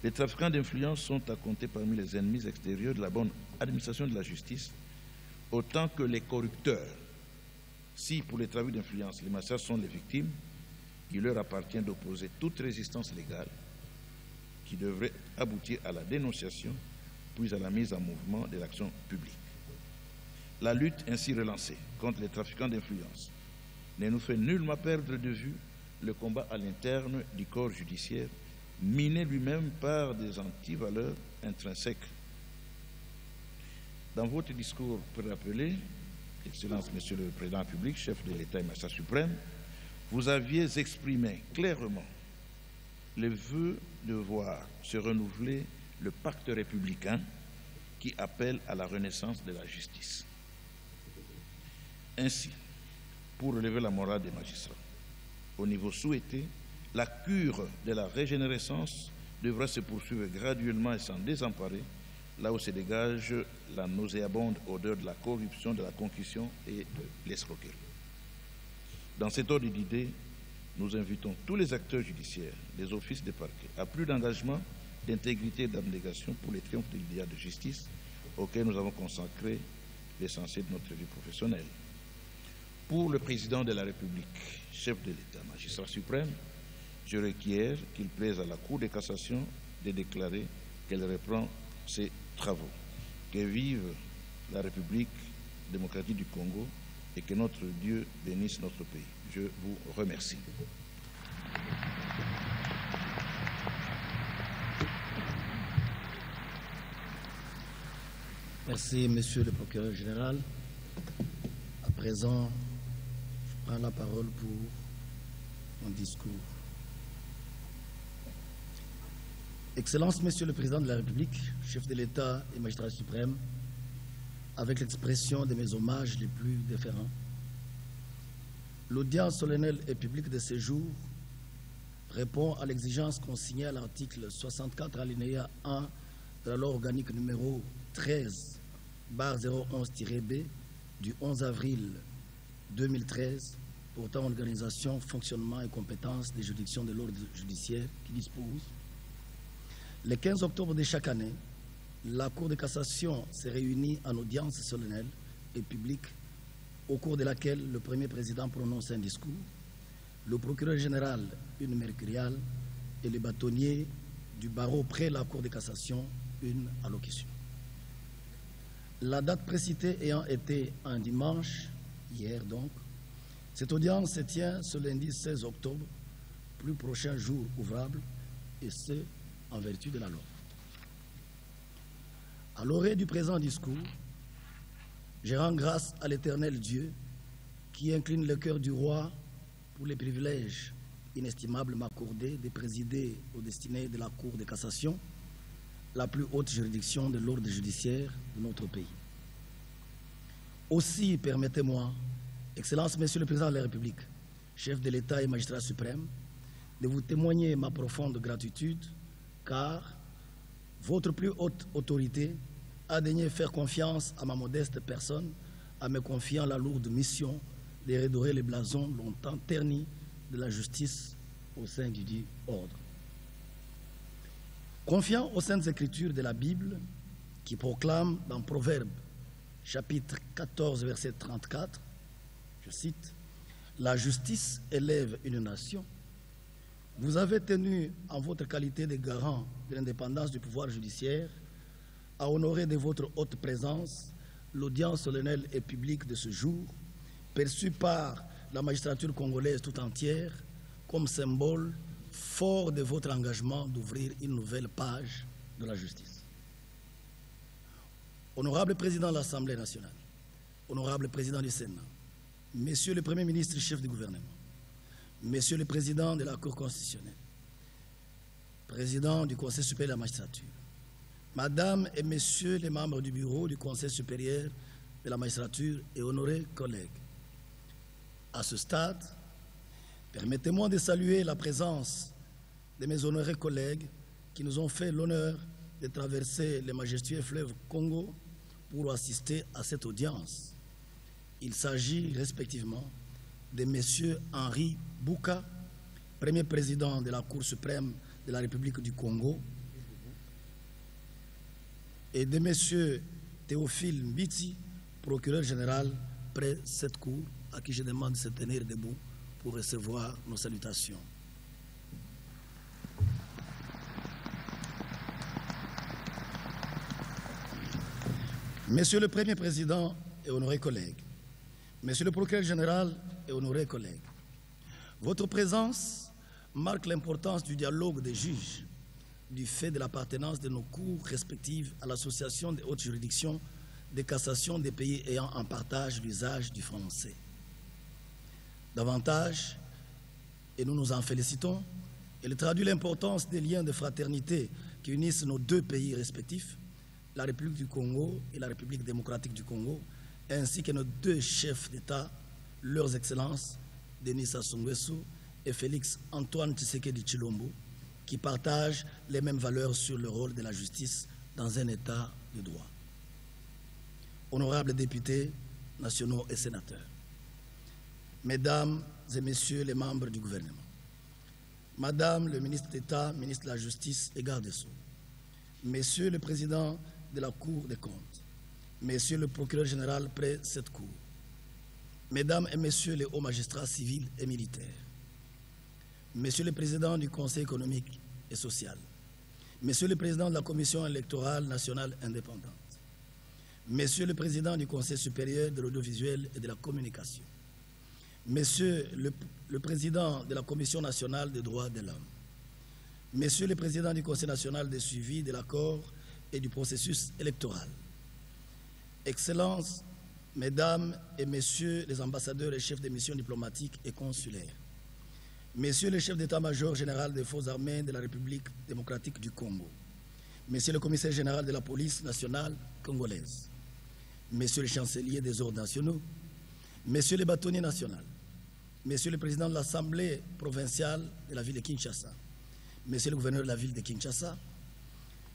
Speaker 11: Les trafiquants d'influence sont à compter parmi les ennemis extérieurs de la bonne administration de la justice, autant que les corrupteurs. Si, pour les trafics d'influence, les magistrats sont les victimes, il leur appartient d'opposer toute résistance légale qui devrait aboutir à la dénonciation, puis à la mise en mouvement de l'action publique. La lutte ainsi relancée contre les trafiquants d'influence ne nous fait nullement perdre de vue le combat à l'interne du corps judiciaire, miné lui-même par des antivaleurs intrinsèques. Dans votre discours préappelé, Excellence, Monsieur le Président public, chef de l'État et magistrat suprême, vous aviez exprimé clairement le vœu de voir se renouveler le pacte républicain qui appelle à la renaissance de la justice. Ainsi, pour relever la morale des magistrats, au niveau souhaité, la cure de la régénérescence devra se poursuivre graduellement et sans désemparer, là où se dégage la nauséabonde odeur de la corruption, de la concussion et de l'escroquerie. Dans cet ordre d'idées, nous invitons tous les acteurs judiciaires, les offices des parquets, à plus d'engagement, d'intégrité et d'abnégation pour les triomphes de l'idéal de justice auquel nous avons consacré l'essentiel de notre vie professionnelle. Pour le président de la République, chef de l'État, magistrat suprême, je requiers qu'il plaise à la Cour de cassation de déclarer qu'elle reprend ses travaux. Que vive la République démocratique du Congo et que notre Dieu bénisse notre pays. Je vous remercie.
Speaker 8: Merci, Monsieur le procureur général. À présent, je prends la parole pour mon discours. Excellence, Monsieur le Président de la République, chef de l'État et magistrat suprême, avec l'expression de mes hommages les plus déférents, l'audience solennelle et publique de ce jour répond à l'exigence consignée à l'article 64 alinéa 1 de la loi organique numéro 13/011-B du 11 avril 2013 portant organisation, fonctionnement et compétences des juridictions de l'ordre judiciaire qui dispose: le 15 octobre de chaque année, la Cour de cassation se réunit en audience solennelle et publique au cours de laquelle le premier président prononce un discours, le procureur général une mercuriale et les bâtonniers du barreau près la Cour de cassation une allocution. La date précitée ayant été un dimanche, hier donc, cette audience se tient ce lundi 16 octobre, plus prochain jour ouvrable, et ce, en vertu de la loi. À l'orée du présent discours, je rends grâce à l'Éternel Dieu qui incline le cœur du roi pour les privilèges inestimables m'accordés de présider aux destinées de la Cour de cassation, la plus haute juridiction de l'ordre judiciaire de notre pays. Aussi, permettez-moi, Excellence, Monsieur le Président de la République, chef de l'État et magistrat suprême, de vous témoigner ma profonde gratitude, car votre plus haute autorité a daigné faire confiance à ma modeste personne, en me confiant la lourde mission de redorer les blasons longtemps ternis de la justice au sein du dit ordre. Confiant aux saintes écritures de la Bible, qui proclament dans Proverbes, chapitre 14, verset 34, je cite, « La justice élève une nation », vous avez tenu, en votre qualité de garant de l'indépendance du pouvoir judiciaire, à honorer de votre haute présence l'audience solennelle et publique de ce jour, perçue par la magistrature congolaise tout entière comme symbole fort de votre engagement d'ouvrir une nouvelle page de la justice. Honorable Président de l'Assemblée nationale, Honorable Président du Sénat, Monsieur le Premier ministre chef du gouvernement, Monsieur le Président de la Cour constitutionnelle, Président du Conseil supérieur de la magistrature, Madame et Messieurs les membres du bureau du Conseil supérieur de la magistrature et honorés collègues, à ce stade, permettez-moi de saluer la présence de mes honorés collègues qui nous ont fait l'honneur de traverser le majestueux fleuve Congo pour assister à cette audience. Il s'agit respectivement de Messieurs Henri Bouka, premier président de la Cour suprême de la République du Congo, et de Messieurs Théophile Mbiti, procureur général près cette cour, à qui je demande de se tenir debout pour recevoir nos salutations. Monsieur le Premier Président et honorés collègues, Monsieur le Procureur général et honorés collègues, votre présence marque l'importance du dialogue des juges du fait de l'appartenance de nos cours respectives à l'Association des hautes juridictions de cassation des pays ayant en partage l'usage du français. Davantage, et nous nous en félicitons, elle traduit l'importance des liens de fraternité qui unissent nos deux pays respectifs, la République du Congo et la République démocratique du Congo, ainsi que nos deux chefs d'État, leurs excellences, Denis Sassou Nguesso et Félix Antoine Tshisekedi Tshilombo, qui partagent les mêmes valeurs sur le rôle de la justice dans un État de droit. Honorables députés, nationaux et sénateurs, Mesdames et Messieurs les membres du gouvernement, Madame le ministre d'État, ministre de la Justice et garde des Sceaux, Monsieur le Président de la Cour des comptes, Monsieur le Procureur général près cette Cour, Mesdames et Messieurs les hauts magistrats civils et militaires, Monsieur le Président du Conseil économique et social, Monsieur le Président de la Commission électorale nationale indépendante, Monsieur le Président du Conseil supérieur de l'audiovisuel et de la communication, Monsieur le Président de la Commission nationale des droits de l'homme, Monsieur le Président du Conseil national de suivi de l'accord et du processus électoral, Excellences, Mesdames et Messieurs les ambassadeurs et chefs de missions diplomatiques et consulaires, Messieurs le chef d'état-major général des forces armées de la République démocratique du Congo, Monsieur le commissaire général de la police nationale congolaise, Messieurs les chanceliers des ordres nationaux, Messieurs les bâtonniers nationaux, Monsieur le président de l'Assemblée provinciale de la ville de Kinshasa, Monsieur le gouverneur de la ville de Kinshasa,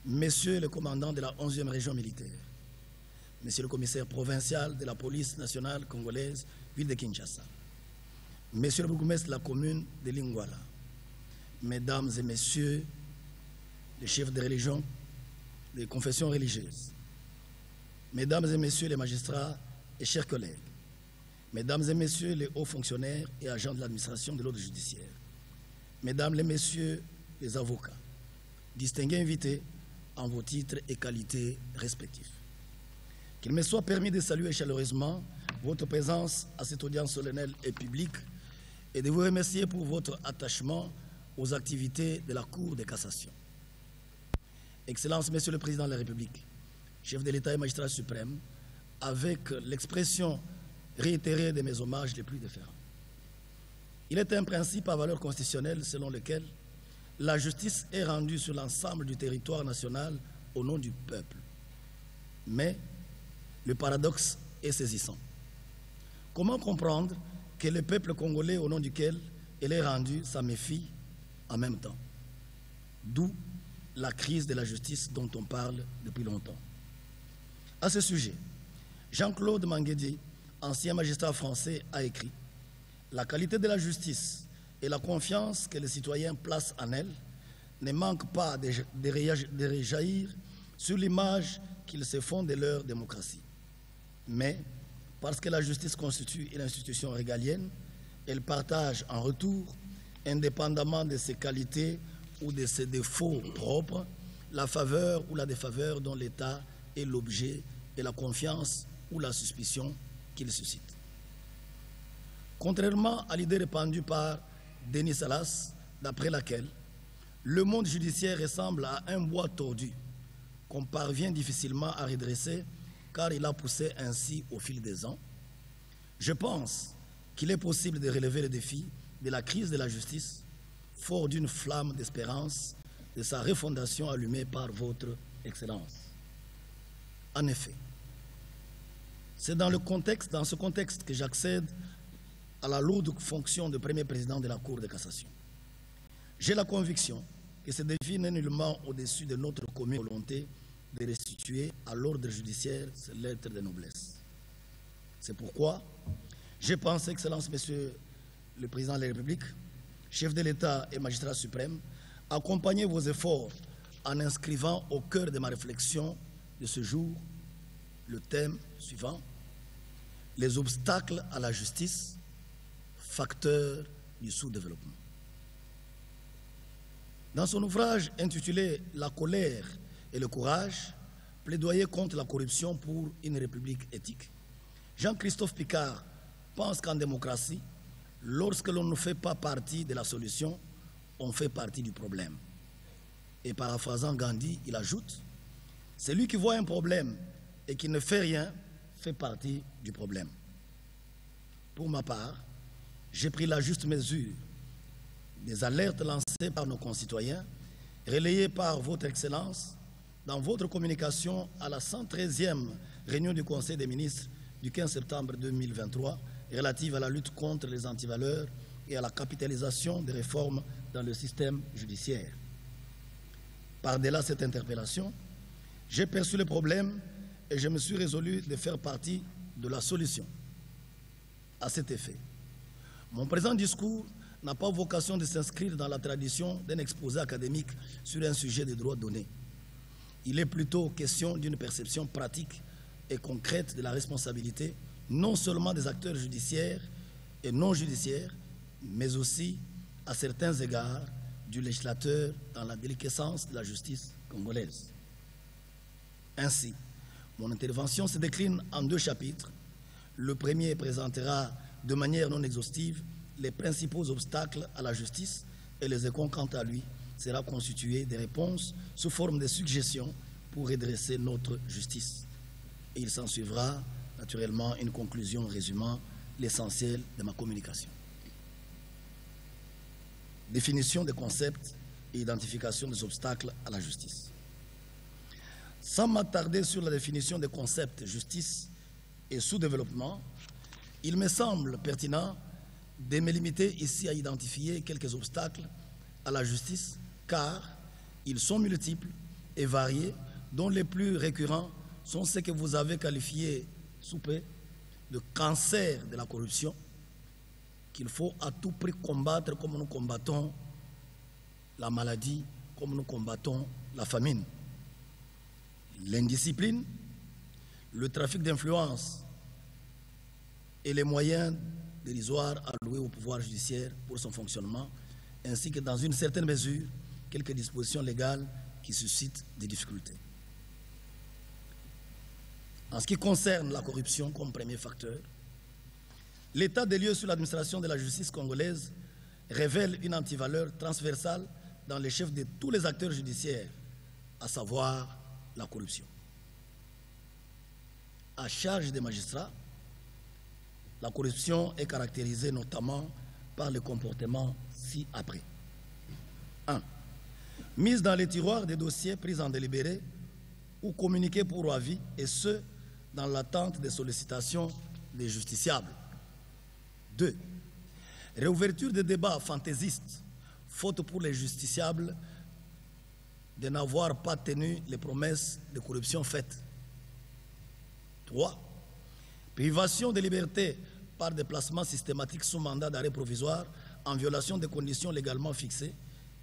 Speaker 8: Monsieur le commandant de la 11e région militaire, Monsieur le commissaire provincial de la police nationale congolaise, ville de Kinshasa, Monsieur le bourgmestre de la commune de Lingwala, Mesdames et Messieurs les chefs de religion, des confessions religieuses, Mesdames et Messieurs les magistrats et chers collègues, Mesdames et Messieurs les hauts fonctionnaires et agents de l'administration de l'ordre judiciaire, Mesdames et Messieurs les avocats, distingués invités en vos titres et qualités respectifs. Qu'il me soit permis de saluer chaleureusement votre présence à cette audience solennelle et publique et de vous remercier pour votre attachement aux activités de la Cour de cassation. Excellences, Monsieur le Président de la République, chef de l'État et magistrat suprême, avec l'expression réitérée de mes hommages les plus déférents. Il est un principe à valeur constitutionnelle selon lequel la justice est rendue sur l'ensemble du territoire national au nom du peuple. Mais le paradoxe est saisissant. Comment comprendre que le peuple congolais au nom duquel elle est rendue s'en méfie en même temps. D'où la crise de la justice dont on parle depuis longtemps. À ce sujet, Jean-Claude Manguedi, ancien magistrat français, a écrit « La qualité de la justice et la confiance que les citoyens placent en elle ne manquent pas de réjaillir sur l'image qu'ils se font de leur démocratie. Mais, parce que la justice constitue une institution régalienne, elle partage en retour, indépendamment de ses qualités ou de ses défauts propres, la faveur ou la défaveur dont l'État est l'objet et la confiance ou la suspicion qu'il suscite. » Contrairement à l'idée répandue par Denis Salas, d'après laquelle le monde judiciaire ressemble à un bois tordu qu'on parvient difficilement à redresser car il a poussé ainsi au fil des ans, je pense qu'il est possible de relever le défi de la crise de la justice, fort d'une flamme d'espérance de sa refondation allumée par votre Excellence. En effet, c'est dans ce contexte que j'accède à la lourde fonction de premier président de la Cour de cassation. J'ai la conviction que ce défi n'est nullement au-dessus de notre commune volonté de restituer à l'ordre judiciaire ses lettres de noblesse. C'est pourquoi j'ai pensé, Excellence, Monsieur le Président de la République, chef de l'État et magistrat suprême, accompagner vos efforts en inscrivant au cœur de ma réflexion de ce jour le thème suivant: les obstacles à la justice, facteurs du sous-développement. Dans son ouvrage intitulé « La colère et le courage, plaidoyer contre la corruption pour une république éthique », Jean-Christophe Picard pense qu'en démocratie, lorsque l'on ne fait pas partie de la solution, on fait partie du problème. Et paraphrasant Gandhi, il ajoute « Celui qui voit un problème et qui ne fait rien fait partie du problème. » Pour ma part, j'ai pris la juste mesure des alertes lancées par nos concitoyens, relayées par votre Excellence dans votre communication à la 113e réunion du Conseil des ministres du 15 septembre 2023 relative à la lutte contre les antivaleurs et à la capitalisation des réformes dans le système judiciaire. Par-delà cette interpellation, j'ai perçu le problème et je me suis résolu de faire partie de la solution. À cet effet, mon présent discours n'a pas vocation de s'inscrire dans la tradition d'un exposé académique sur un sujet de droit donné. Il est plutôt question d'une perception pratique et concrète de la responsabilité non seulement des acteurs judiciaires et non judiciaires, mais aussi, à certains égards, du législateur dans la déliquescence de la justice congolaise. Ainsi, mon intervention se décline en 2 chapitres. Le premier présentera de manière non exhaustive les principaux obstacles à la justice et le second, quant à lui, sera constitué de réponses sous forme de suggestions pour redresser notre justice. Et il s'en suivra naturellement une conclusion résumant l'essentiel de ma communication. Définition des concepts et identification des obstacles à la justice. Sans m'attarder sur la définition des concepts justice et sous-développement, il me semble pertinent de me limiter ici à identifier quelques obstacles à la justice, car ils sont multiples et variés, dont les plus récurrents sont ceux que vous avez qualifiés sous peu de cancer de la corruption, qu'il faut à tout prix combattre comme nous combattons la maladie, comme nous combattons la famine. L'indiscipline, le trafic d'influence et les moyens dérisoires alloués au pouvoir judiciaire pour son fonctionnement, ainsi que dans une certaine mesure, quelques dispositions légales qui suscitent des difficultés. En ce qui concerne la corruption comme premier facteur, l'état des lieux sur l'administration de la justice congolaise révèle une antivaleur transversale dans les chefs de tous les acteurs judiciaires, à savoir la corruption. À charge des magistrats, la corruption est caractérisée notamment par le comportement ci-après. 1. Mise dans les tiroirs des dossiers pris en délibéré ou communiqués pour avis, et ce, dans l'attente des sollicitations des justiciables. 2. Réouverture des débats fantaisistes faute pour les justiciables de n'avoir pas tenu les promesses de corruption faites. 3. Privation de liberté par déplacement systématique sous mandat d'arrêt provisoire en violation des conditions légalement fixées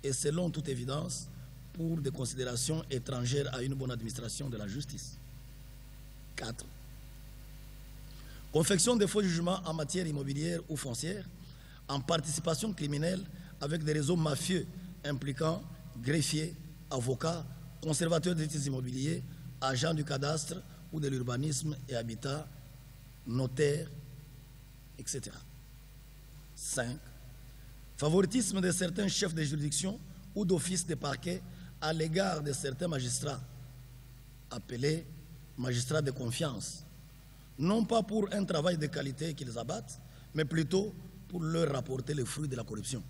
Speaker 8: et selon toute évidence pour des considérations étrangères à une bonne administration de la justice. 4. Confection de faux jugements en matière immobilière ou foncière en participation criminelle avec des réseaux mafieux impliquant greffiers, avocats, conservateurs des titres immobiliers, agents du cadastre ou de l'urbanisme et habitat, notaires, etc. 5. Favoritisme de certains chefs de juridiction ou d'office de parquet à l'égard de certains magistrats, appelés magistrats de confiance, non pas pour un travail de qualité qu'ils abattent, mais plutôt pour leur rapporter les fruits de la corruption.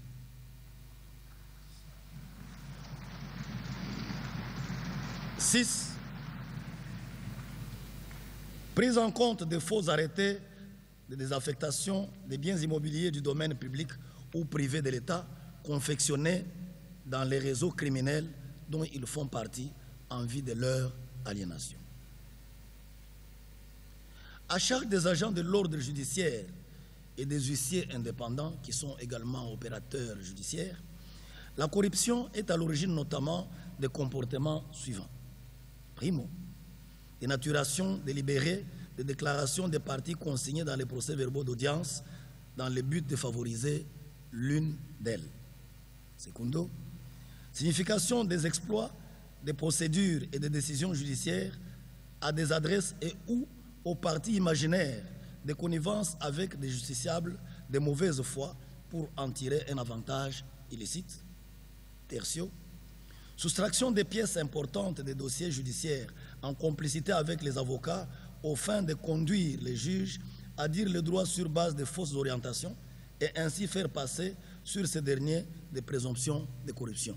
Speaker 8: 6. Prise en compte de faux arrêtés de désaffectation des biens immobiliers du domaine public ou privé de l'État confectionnés dans les réseaux criminels dont ils font partie en vue de leur aliénation. À charge des agents de l'ordre judiciaire et des huissiers indépendants qui sont également opérateurs judiciaires, la corruption est à l'origine notamment des comportements suivants. Primo, dénaturation délibérée des déclarations des parties consignées dans les procès-verbaux d'audience dans le but de favoriser l'une d'elles. Secondo, signification des exploits, des procédures et des décisions judiciaires à des adresses et ou aux parties imaginaires de connivence avec des justiciables de mauvaise foi pour en tirer un avantage illicite. Tertio, soustraction des pièces importantes des dossiers judiciaires en complicité avec les avocats aux fins de conduire les juges à dire le droit sur base de fausses orientations et ainsi faire passer sur ces derniers des présomptions de corruption.